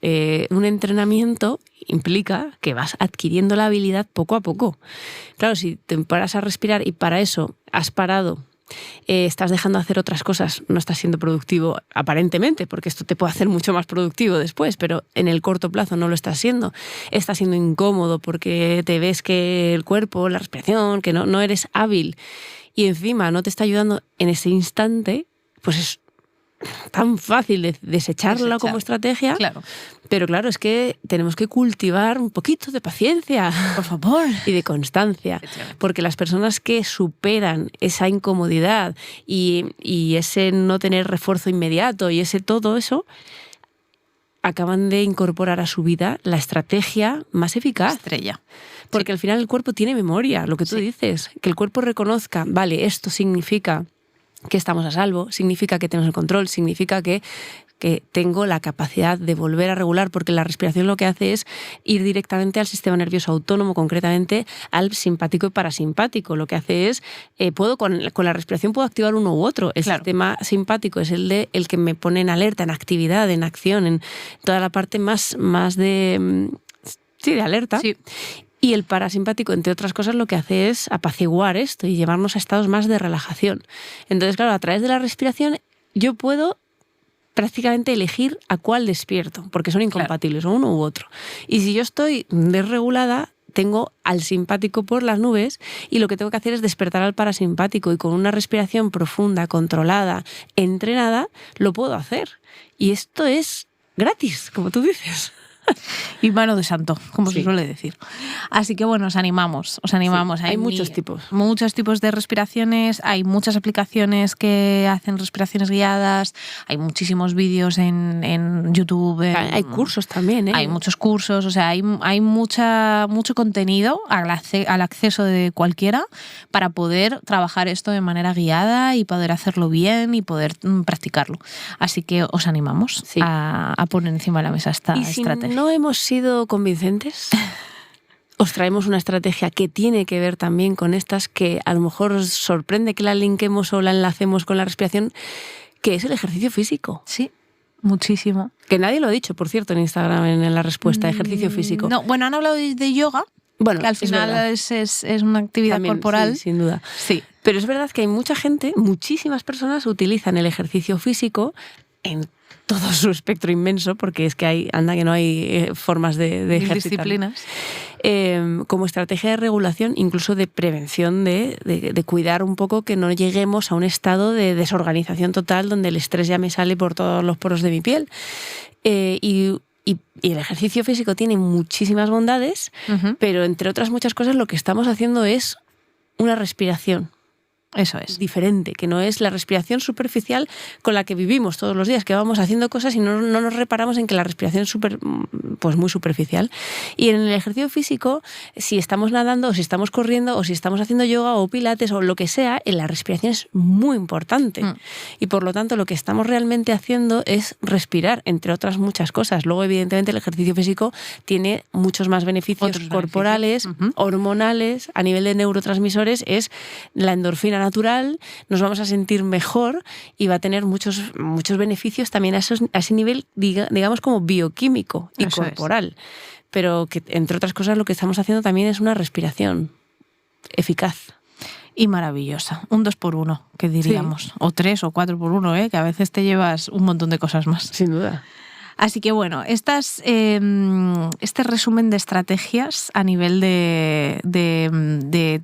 B: un entrenamiento implica que vas adquiriendo la habilidad poco a poco. Claro, si te paras a respirar y para eso has parado, estás dejando de hacer otras cosas, no estás siendo productivo aparentemente, porque esto te puede hacer mucho más productivo después, pero en el corto plazo no lo estás siendo. Estás siendo incómodo porque te ves que el cuerpo, la respiración, que no eres hábil y encima no te está ayudando en ese instante, pues es tan fácil de desecharla como estrategia.
A: Claro.
B: Pero claro, es que tenemos que cultivar un poquito de paciencia,
A: por favor,
B: y de constancia, porque las personas que superan esa incomodidad y ese no tener refuerzo inmediato y ese todo eso, acaban de incorporar a su vida la estrategia más eficaz.
A: Estrella.
B: Porque al final el cuerpo tiene memoria, lo que tú dices, que el cuerpo reconozca, vale, esto significa que estamos a salvo, significa que tenemos el control, significa que tengo la capacidad de volver a regular, porque la respiración lo que hace es ir directamente al sistema nervioso autónomo, concretamente al simpático y parasimpático. Lo que hace es, con la respiración puedo activar uno u otro. El sistema simpático es el que me pone en alerta, en actividad, en acción, en toda la parte más de alerta.
A: Sí.
B: Y el parasimpático, entre otras cosas, lo que hace es apaciguar esto y llevarnos a estados más de relajación. Entonces, claro, a través de la respiración yo puedo prácticamente elegir a cuál despierto, porque son incompatibles, o uno u otro. Y si yo estoy desregulada, tengo al simpático por las nubes y lo que tengo que hacer es despertar al parasimpático, y con una respiración profunda, controlada, entrenada, lo puedo hacer. Y esto es gratis, como tú dices.
A: Y mano de santo, como se suele decir. Así que bueno, os animamos.
B: Sí, hay muchos tipos.
A: Muchos tipos de respiraciones, hay muchas aplicaciones que hacen respiraciones guiadas, hay muchísimos vídeos en YouTube.
B: Hay cursos también, ¿eh?
A: Hay muchos cursos, o sea, hay mucho contenido al acceso de cualquiera para poder trabajar esto de manera guiada y poder hacerlo bien y poder practicarlo. Así que os animamos a poner encima de la mesa esta estrategia.
B: ¿No hemos sido convincentes? Os traemos una estrategia que tiene que ver también con estas, que a lo mejor os sorprende que la linquemos o la enlacemos con la respiración, que es el ejercicio físico.
A: Sí, muchísimo.
B: Que nadie lo ha dicho, por cierto, en Instagram, en la respuesta, ejercicio físico.
A: No, bueno, han hablado de yoga, bueno, que al final es una actividad también, corporal.
B: Sí, sin duda.
A: Sí.
B: Pero es verdad que hay mucha gente, muchísimas personas utilizan el ejercicio físico en todo su espectro inmenso, porque es que no hay formas de ejercitar.
A: Disciplinas.
B: Como estrategia de regulación, incluso de prevención, de cuidar un poco que no lleguemos a un estado de desorganización total donde el estrés ya me sale por todos los poros de mi piel. Y el ejercicio físico tiene muchísimas bondades, pero entre otras muchas cosas lo que estamos haciendo es una respiración.
A: Eso es.
B: Diferente, que no es la respiración superficial con la que vivimos todos los días, que vamos haciendo cosas y no nos reparamos en que la respiración es pues muy superficial. Y en el ejercicio físico, si estamos nadando o si estamos corriendo o si estamos haciendo yoga o pilates o lo que sea, la respiración es muy importante. Y por lo tanto lo que estamos realmente haciendo es respirar, entre otras muchas cosas. Luego, evidentemente, el ejercicio físico tiene muchos más beneficios corporales, hormonales, a nivel de neurotransmisores, es la endorfina natural, nos vamos a sentir mejor y va a tener muchos beneficios también a ese nivel, digamos, como bioquímico y eso corporal. Pero que, entre otras cosas, lo que estamos haciendo también es una respiración eficaz.
A: Y maravillosa. Un 2x1, que diríamos. Sí. O 3 o 4x1, que a veces te llevas un montón de cosas más.
B: Sin duda.
A: Así que bueno, este resumen de estrategias a nivel de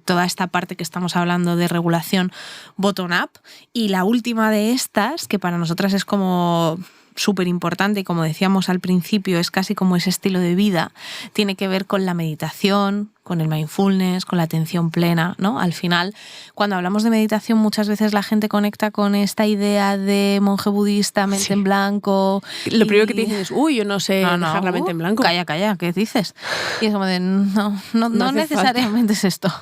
A: toda esta parte que estamos hablando de regulación bottom-up, y la última de estas, que para nosotras es como súper importante y como decíamos al principio, es casi como ese estilo de vida, tiene que ver con la meditación, con el mindfulness, con la atención plena, ¿no? Al final, cuando hablamos de meditación, muchas veces la gente conecta con esta idea de monje budista, mente en blanco.
B: Lo primero que te dicen es, yo no sé dejar la mente en blanco.
A: Calla, ¿qué dices? Y es como de, no necesariamente es esto,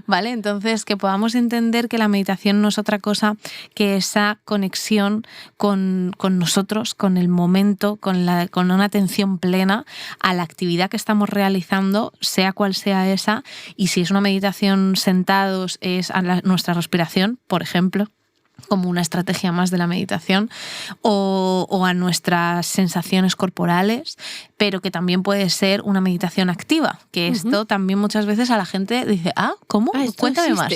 A: ¿vale? Entonces, que podamos entender que la meditación no es otra cosa que esa conexión con nosotros, con el momento, con una atención plena a la actividad que estamos realizando, sea cual sea esa, y si es una meditación sentados, es a nuestra respiración, por ejemplo, como una estrategia más de la meditación, o a nuestras sensaciones corporales, pero que también puede ser una meditación activa, que esto también muchas veces a la gente dice, ¿cómo? Cuéntame más.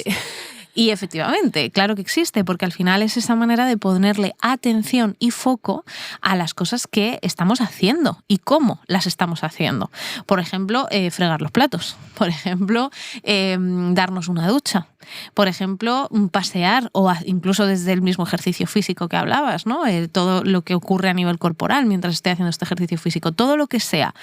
A: Y efectivamente, claro que existe, porque al final es esa manera de ponerle atención y foco a las cosas que estamos haciendo y cómo las estamos haciendo. Por ejemplo, fregar los platos. Por ejemplo, darnos una ducha. Por ejemplo, pasear, o incluso desde el mismo ejercicio físico que hablabas, ¿no? Todo lo que ocurre a nivel corporal mientras esté haciendo este ejercicio físico, todo lo que sea.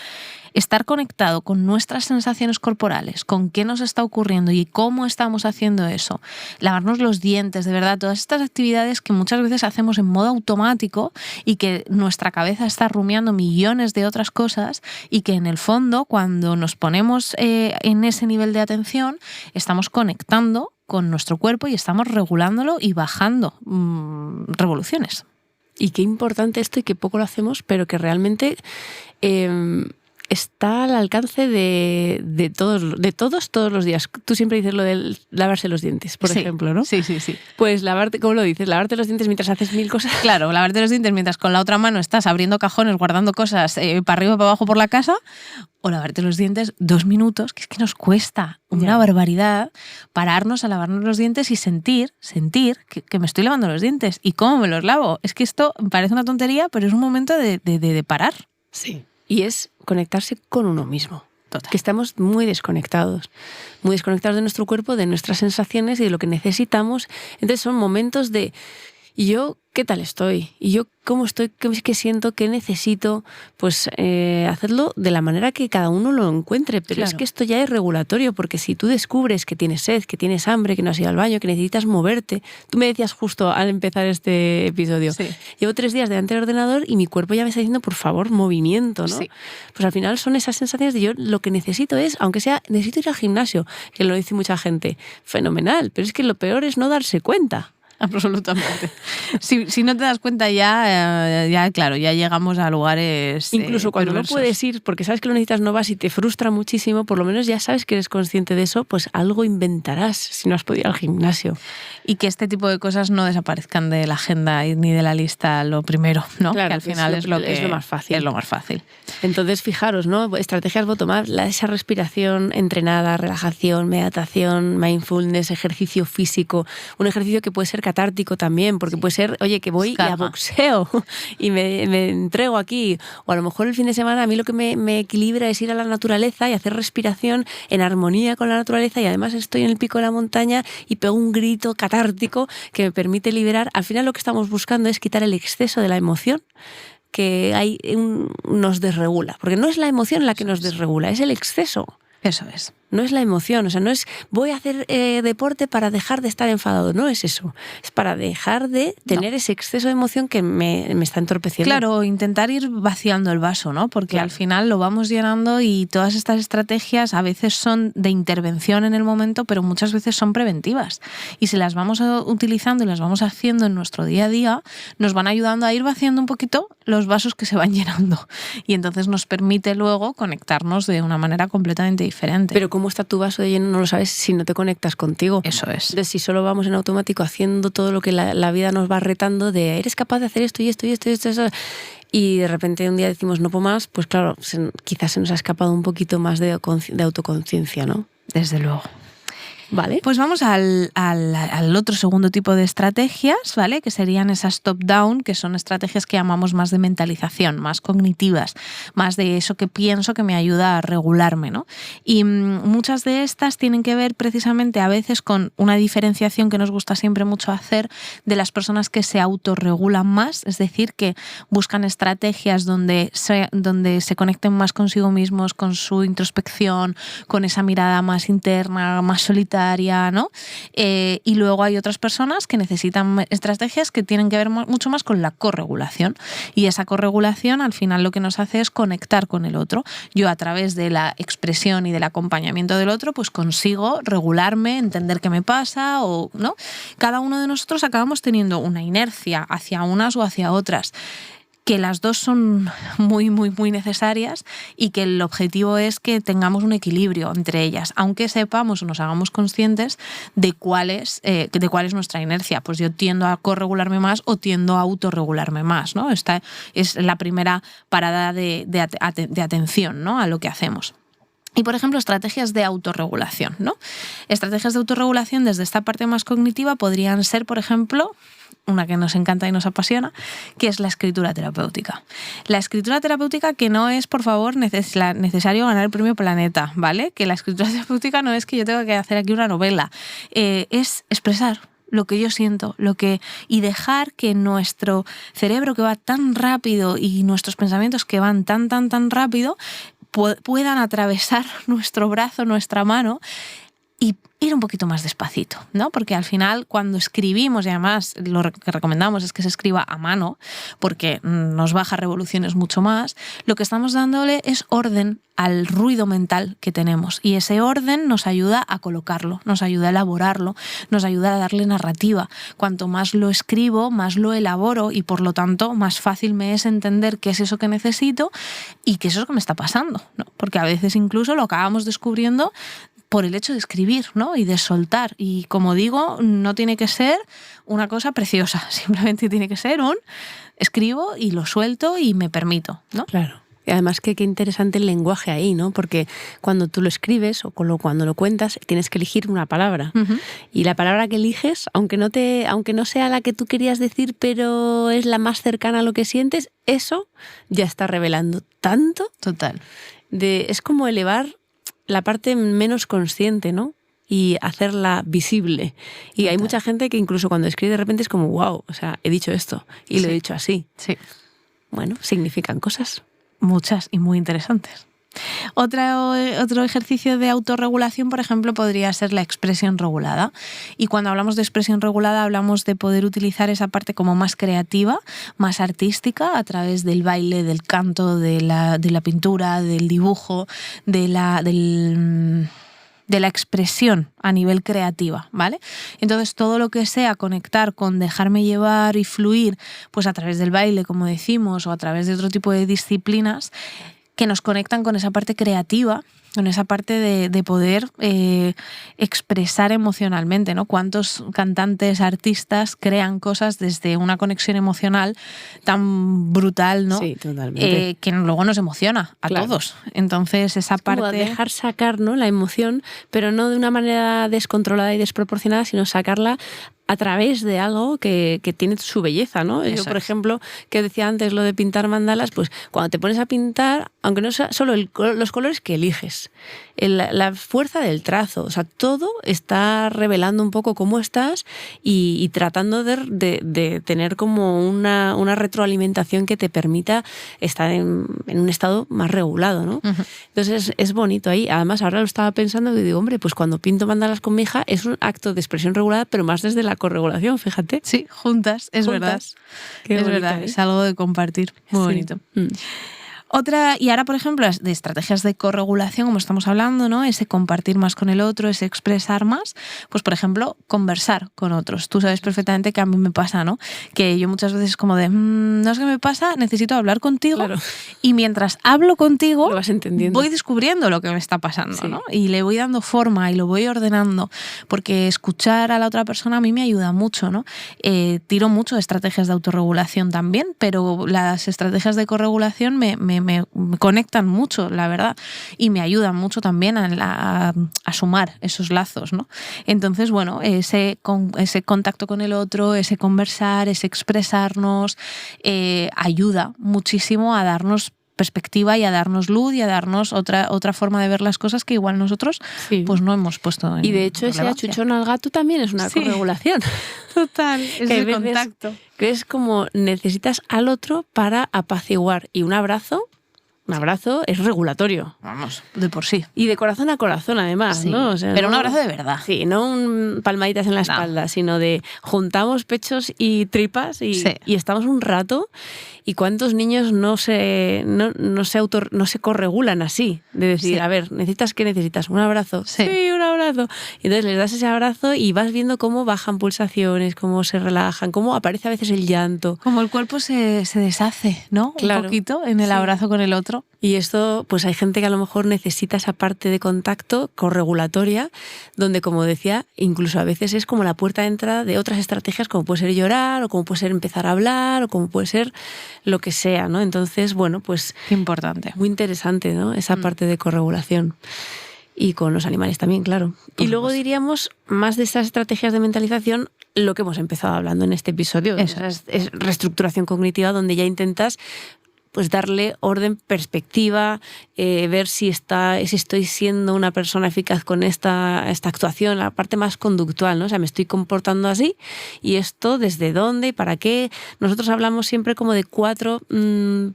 A: Estar conectado con nuestras sensaciones corporales, con qué nos está ocurriendo y cómo estamos haciendo eso. Lavarnos los dientes, de verdad, todas estas actividades que muchas veces hacemos en modo automático y que nuestra cabeza está rumiando millones de otras cosas, y que en el fondo, cuando nos ponemos en ese nivel de atención, estamos conectando con nuestro cuerpo y estamos regulándolo y bajando revoluciones.
B: Y qué importante esto, y qué poco lo hacemos, pero que realmente está al alcance de todos los días. Tú siempre dices lo de lavarse los dientes, por ejemplo, ¿no?
A: Sí.
B: Pues ¿cómo lo dices? ¿Lavarte los dientes mientras haces mil cosas?
A: Claro, lavarte los dientes mientras con la otra mano estás abriendo cajones, guardando cosas para arriba y para abajo por la casa, o lavarte los dientes 2 minutos, que es que nos cuesta una barbaridad pararnos a lavarnos los dientes y sentir que me estoy lavando los dientes. ¿Y cómo me los lavo? Es que esto parece una tontería, pero es un momento de parar.
B: Sí. Y es conectarse con uno mismo.
A: Total.
B: Que estamos muy desconectados de nuestro cuerpo, de nuestras sensaciones y de lo que necesitamos. Entonces son momentos de, ¿y yo qué tal estoy? ¿Y yo cómo estoy? ¿Qué siento? ¿Qué necesito? Pues hacerlo de la manera que cada uno lo encuentre. Pero es que esto ya es regulatorio, porque si tú descubres que tienes sed, que tienes hambre, que no has ido al baño, que necesitas moverte. Tú me decías justo al empezar este episodio, llevo 3 días delante del ordenador y mi cuerpo ya me está diciendo, por favor, movimiento, ¿no? Sí. Pues al final son esas sensaciones de yo lo que necesito es, aunque sea, necesito ir al gimnasio, que lo dice mucha gente, fenomenal, pero es que lo peor es no darse cuenta.
A: Absolutamente. Si no te das cuenta ya claro, ya llegamos a lugares
B: incluso cuando
A: perversos.
B: No puedes ir porque sabes que lo necesitas, no vas y te frustra muchísimo, por lo menos ya sabes que eres consciente de eso, pues algo inventarás si no has podido ir al gimnasio.
A: Y que este tipo de cosas no desaparezcan de la agenda ni de la lista lo primero, ¿no?
B: Claro,
A: que al final es lo
B: más fácil.
A: Es lo más fácil.
B: Entonces, fijaros, ¿no? Estrategias bottom-up, esa respiración entrenada, relajación, meditación, mindfulness, ejercicio físico, un ejercicio que puede ser catártico también, porque puede ser, oye, que voy y a boxeo y me entrego aquí, o a lo mejor el fin de semana a mí lo que me equilibra es ir a la naturaleza y hacer respiración en armonía con la naturaleza, y además estoy en el pico de la montaña y pego un grito catártico que me permite liberar. Al final lo que estamos buscando es quitar el exceso de la emoción que nos desregula, porque no es la emoción la que nos desregula, es el exceso.
A: Eso es.
B: no es la emoción, o sea, no es voy a hacer deporte para dejar de estar enfadado, no es eso, es para dejar de tener ese exceso de emoción que me está entorpeciendo.
A: Claro, intentar ir vaciando el vaso, ¿no? Porque al final lo vamos llenando y todas estas estrategias a veces son de intervención en el momento, pero muchas veces son preventivas. Y si las vamos utilizando y las vamos haciendo en nuestro día a día, nos van ayudando a ir vaciando un poquito los vasos que se van llenando. Y entonces nos permite luego conectarnos de una manera completamente diferente.
B: Pero cómo está tu vaso de lleno no lo sabes si no te conectas contigo.
A: Eso es.
B: Entonces, si solo vamos en automático haciendo todo lo que la vida nos va retando de eres capaz de hacer esto y esto y esto y esto, y de repente un día decimos no puedo más, pues claro, quizás se nos ha escapado un poquito más de autoconciencia, ¿no?
A: Desde luego.
B: Vale.
A: Pues vamos al otro segundo tipo de estrategias, ¿vale? Que serían esas top-down, que son estrategias que llamamos más de mentalización, más cognitivas, más de eso que pienso que me ayuda a regularme, ¿no? Y muchas de estas tienen que ver precisamente a veces con una diferenciación que nos gusta siempre mucho hacer de las personas que se autorregulan más, es decir, que buscan estrategias donde se conecten más consigo mismos, con su introspección, con esa mirada más interna, más solitaria, ¿no? Y luego hay otras personas que necesitan estrategias que tienen que ver mucho más con la corregulación. Y esa corregulación al final lo que nos hace es conectar con el otro. Yo a través de la expresión y del acompañamiento del otro pues consigo regularme, entender qué me pasa o no. Cada uno de nosotros acabamos teniendo una inercia hacia unas o hacia otras, que las dos son muy, muy, muy necesarias y que el objetivo es que tengamos un equilibrio entre ellas, aunque sepamos o nos hagamos conscientes de cuál es nuestra inercia. Pues yo tiendo a corregularme más o tiendo a autorregularme más, ¿no? Esta es la primera parada de atención, ¿no? A lo que hacemos. Y, por ejemplo, estrategias de autorregulación, ¿no? Estrategias de autorregulación desde esta parte más cognitiva podrían ser, por ejemplo, una que nos encanta y nos apasiona, que es la escritura terapéutica. La escritura terapéutica que no es, por favor, necesario ganar el premio Planeta, ¿vale? Que la escritura terapéutica no es que yo tenga que hacer aquí una novela, es expresar lo que yo siento, y dejar que nuestro cerebro que va tan rápido y nuestros pensamientos que van tan, tan, tan rápido puedan atravesar nuestro brazo, nuestra mano y ir un poquito más despacito, ¿no? Porque al final cuando escribimos, y además lo que recomendamos es que se escriba a mano, porque nos baja revoluciones mucho más, lo que estamos dándole es orden al ruido mental que tenemos. Y ese orden nos ayuda a colocarlo, nos ayuda a elaborarlo, nos ayuda a darle narrativa. Cuanto más lo escribo, más lo elaboro y por lo tanto más fácil me es entender qué es eso que necesito y qué es eso que me está pasando, ¿no? Porque a veces incluso lo acabamos descubriendo por el hecho de escribir, ¿no? Y de soltar. Y como digo, no tiene que ser una cosa preciosa, simplemente tiene que ser escribo y lo suelto y me permito, ¿no?
B: Claro. Y además qué interesante el lenguaje ahí, ¿no? Porque cuando tú lo escribes o cuando lo cuentas, tienes que elegir una palabra. Uh-huh. Y la palabra que eliges, aunque no sea la que tú querías decir, pero es la más cercana a lo que sientes, eso ya está revelando tanto.
A: Total.
B: Es como elevar la parte menos consciente, ¿no? Y hacerla visible. Y hay mucha gente que incluso cuando escribe de repente es como, wow, o sea, he dicho esto y lo he dicho así.
A: Sí.
B: Bueno, significan cosas.
A: Muchas y muy interesantes. Otro ejercicio de autorregulación, por ejemplo, podría ser la expresión regulada. Y cuando hablamos de expresión regulada, hablamos de poder utilizar esa parte como más creativa, más artística, a través del baile, del canto, de la pintura, del dibujo, de la expresión a nivel creativa, ¿vale? Entonces, todo lo que sea conectar con dejarme llevar y fluir, pues a través del baile, como decimos, o a través de otro tipo de disciplinas, que nos conectan con esa parte creativa, con esa parte de poder expresar emocionalmente, ¿no? ¿Cuántos cantantes, artistas crean cosas desde una conexión emocional tan brutal, ¿no?
B: Sí, totalmente.
A: Que luego nos emociona a todos. Entonces, esa parte...
B: Como dejar sacar, ¿no?, la emoción, pero no de una manera descontrolada y desproporcionada, sino sacarla a través de algo que tiene su belleza, ¿no? Yo, por ejemplo, que decía antes lo de pintar mandalas, pues cuando te pones a pintar, aunque no sea solo los colores que eliges, la fuerza del trazo, o sea, todo está revelando un poco cómo estás y tratando de tener como una retroalimentación que te permita estar en un estado más regulado, ¿no? Uh-huh. Entonces es bonito ahí. Además, ahora lo estaba pensando y digo, hombre, pues cuando pinto mandalas con mi hija es un acto de expresión regulada, pero más desde la corregulación, fíjate.
A: Sí, juntas, es verdad. Qué es bonito, verdad, es algo de compartir. Muy bonito. Otra, y ahora, por ejemplo, de estrategias de corregulación, como estamos hablando, ¿no? Ese compartir más con el otro, ese expresar más, pues, por ejemplo, conversar con otros. Tú sabes perfectamente que a mí me pasa, ¿no? Que yo muchas veces como de, no es que me pasa, necesito hablar contigo. Claro. Y mientras hablo contigo,
B: lo vas entendiendo.
A: Voy descubriendo lo que me está pasando, ¿no? Y le voy dando forma y lo voy ordenando, porque escuchar a la otra persona a mí me ayuda mucho, ¿no? Tiro mucho de estrategias de autorregulación también, pero las estrategias de corregulación me conectan mucho, la verdad, y me ayudan mucho también a sumar esos lazos, ¿no? Entonces, bueno, ese contacto con el otro, ese conversar, ese expresarnos, ayuda muchísimo a darnos perspectiva y a darnos luz y a darnos otra forma de ver las cosas que igual nosotros pues no hemos puesto en
B: Y de hecho ese achuchón al gato también es una corregulación.
A: Total, es el contacto.
B: Que es como necesitas al otro para apaciguar, y un abrazo es regulatorio.
A: Vamos, de por sí.
B: Y de corazón a corazón, además, ¿no?
A: O sea, pero un abrazo de verdad.
B: Sí, no palmaditas en la espalda, sino de juntamos pechos y tripas y estamos un rato. ¿Y cuántos niños no se corregulan así? De decir, a ver, ¿qué necesitas? ¿Un abrazo? Sí, un abrazo. Y entonces les das ese abrazo y vas viendo cómo bajan pulsaciones, cómo se relajan, cómo aparece a veces el llanto.
A: Como el cuerpo se deshace, ¿no? Claro. Un poquito en el abrazo con el otro.
B: Y esto, pues hay gente que a lo mejor necesita esa parte de contacto corregulatoria, donde, como decía, incluso a veces es como la puerta de entrada de otras estrategias, como puede ser llorar, o como puede ser empezar a hablar, o como puede ser lo que sea, ¿no? Entonces, bueno, pues...
A: Qué importante.
B: Muy interesante, ¿no? Esa parte de corregulación. Y con los animales también, claro. Y luego diríamos, más de estas estrategias de mentalización, lo que hemos empezado hablando en este episodio. Eso es reestructuración cognitiva, donde ya intentas pues darle orden, perspectiva, ver si estoy siendo una persona eficaz con esta actuación, la parte más conductual, ¿no? O sea, me estoy comportando así, y esto desde dónde y para qué. Nosotros hablamos siempre como de 4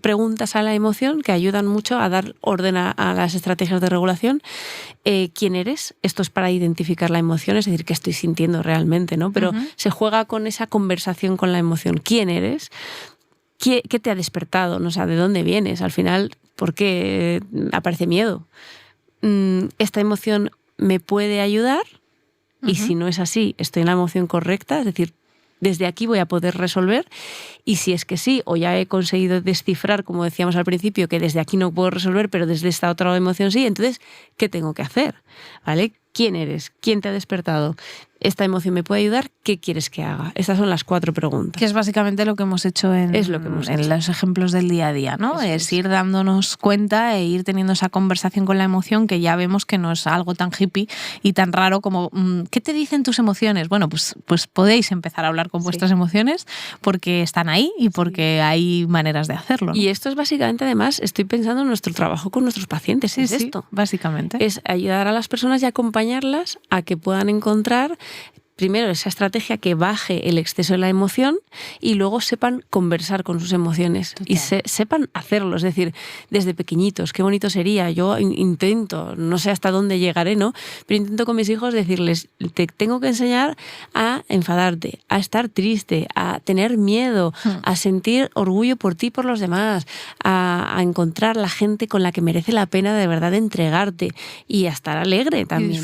B: preguntas a la emoción que ayudan mucho a dar orden a las estrategias de regulación. ¿Quién eres? Esto es para identificar la emoción, es decir, qué estoy sintiendo realmente, ¿no? Pero se juega con esa conversación con la emoción. ¿Quién eres? ¿Qué te ha despertado? ¿No? O sea, ¿de dónde vienes? Al final, ¿por qué aparece miedo? ¿Esta emoción me puede ayudar? Y si no es así, ¿estoy en la emoción correcta? Es decir, desde aquí voy a poder resolver. Y si es que sí, o ya he conseguido descifrar, como decíamos al principio, que desde aquí no puedo resolver, pero desde esta otra emoción sí, entonces, ¿qué tengo que hacer? ¿Vale? ¿Quién eres? ¿Quién te ha despertado? ¿Esta emoción me puede ayudar? ¿Qué quieres que haga? Estas son las 4 preguntas.
A: Que es básicamente lo que hemos hecho en los ejemplos del día a día, ¿no? Es ir dándonos cuenta e ir teniendo esa conversación con la emoción, que ya vemos que no es algo tan hippie y tan raro como ¿qué te dicen tus emociones? Bueno, pues podéis empezar a hablar con vuestras emociones, porque están ahí y porque hay maneras de hacerlo, ¿no?
B: Y esto es básicamente, además, estoy pensando en nuestro trabajo con nuestros pacientes.
A: Sí, esto. Básicamente.
B: Es ayudar a las personas y acompañarlas a que puedan encontrar primero esa estrategia que baje el exceso de la emoción, y luego sepan conversar con sus emociones. Total. Y sepan hacerlo. Es decir, desde pequeñitos, qué bonito sería. Yo intento, no sé hasta dónde llegaré, ¿no? Pero intento con mis hijos decirles, te tengo que enseñar a enfadarte, a estar triste, a tener miedo, a sentir orgullo por ti y por los demás, a encontrar la gente con la que merece la pena de verdad entregarte, y a estar alegre también.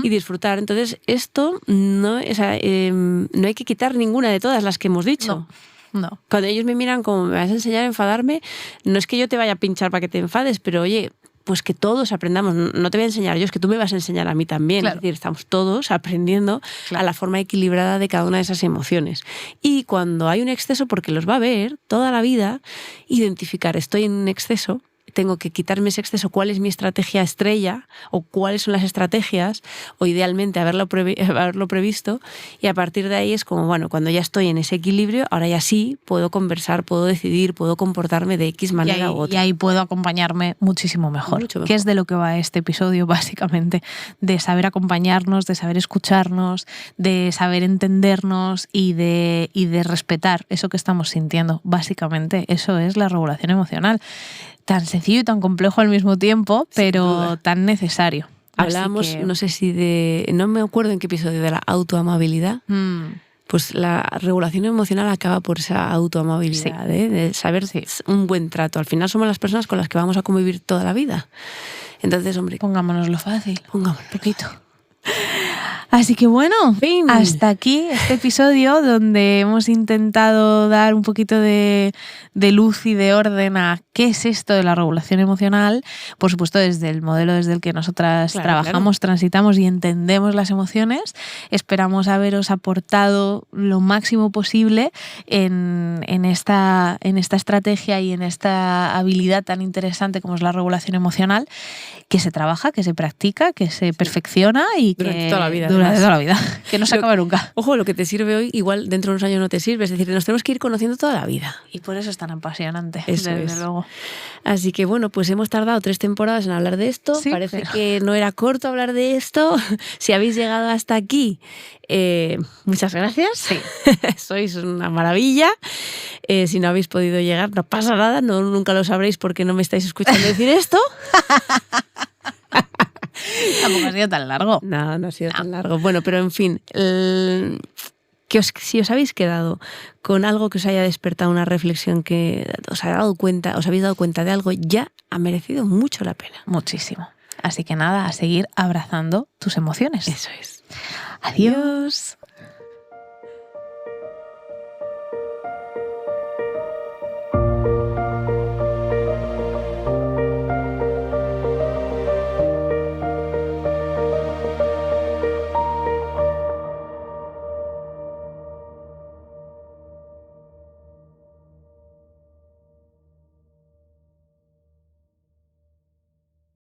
B: Y disfrutar. Entonces, esto no hay que quitar ninguna de todas las que hemos dicho.
A: No.
B: Cuando ellos me miran como, ¿me vas a enseñar a enfadarme? No es que yo te vaya a pinchar para que te enfades, pero oye, pues que todos aprendamos. No te voy a enseñar yo, es que tú me vas a enseñar a mí también. Claro. Es decir, estamos todos aprendiendo a la forma equilibrada de cada una de esas emociones. Y cuando hay un exceso, porque los va a haber toda la vida, identificar, estoy en un exceso, tengo que quitarme ese exceso, cuál es mi estrategia estrella o cuáles son las estrategias, o idealmente haberlo previsto, y a partir de ahí es como, bueno, cuando ya estoy en ese equilibrio, ahora ya sí puedo conversar, puedo decidir, puedo comportarme de X manera u otra.
A: Y ahí puedo acompañarme muchísimo mejor.
B: Mucho mejor.
A: Que es de lo que va este episodio, básicamente, de saber acompañarnos, de saber escucharnos, de saber entendernos y de respetar eso que estamos sintiendo. Básicamente, eso es la regulación emocional. Tan sencillo y tan complejo al mismo tiempo, pero tan necesario.
B: Hablábamos, no sé si no me acuerdo en qué episodio, de la autoamabilidad. Pues la regulación emocional acaba por esa autoamabilidad, de saber un buen trato. Al final somos las personas con las que vamos a convivir toda la vida. Entonces, hombre,
A: pongámonoslo fácil.
B: Pongámonoslo
A: poquito. Así que bueno, hasta aquí este episodio donde hemos intentado dar un poquito de luz y de orden a qué es esto de la regulación emocional, por supuesto desde el modelo desde el que nosotras trabajamos, transitamos y entendemos las emociones. Esperamos haberos aportado lo máximo posible en esta estrategia y en esta habilidad tan interesante como es la regulación emocional, que se trabaja, que se practica, que se perfecciona y
B: durante toda la vida.
A: Durante toda la vida, que no se acaba nunca.
B: Ojo, lo que te sirve hoy, igual dentro de unos años no te sirve. Es decir, nos tenemos que ir conociendo toda la vida.
A: Y por eso es tan apasionante,
B: eso
A: desde luego.
B: Así que bueno, pues hemos tardado 3 temporadas en hablar de esto.
A: Sí,
B: parece que no era corto hablar de esto. Si habéis llegado hasta aquí, muchas gracias.
A: Sí.
B: Sois una maravilla. Si no habéis podido llegar, no pasa nada. Nunca lo sabréis porque no me estáis escuchando decir esto.
A: Tampoco ha sido tan largo.
B: No ha sido tan largo. Bueno, pero en fin, si os habéis quedado con algo que os haya despertado una reflexión, que os habéis dado cuenta de algo, ya ha merecido mucho la pena.
A: Muchísimo. Así que nada, a seguir abrazando tus emociones.
B: Eso es.
A: Adiós.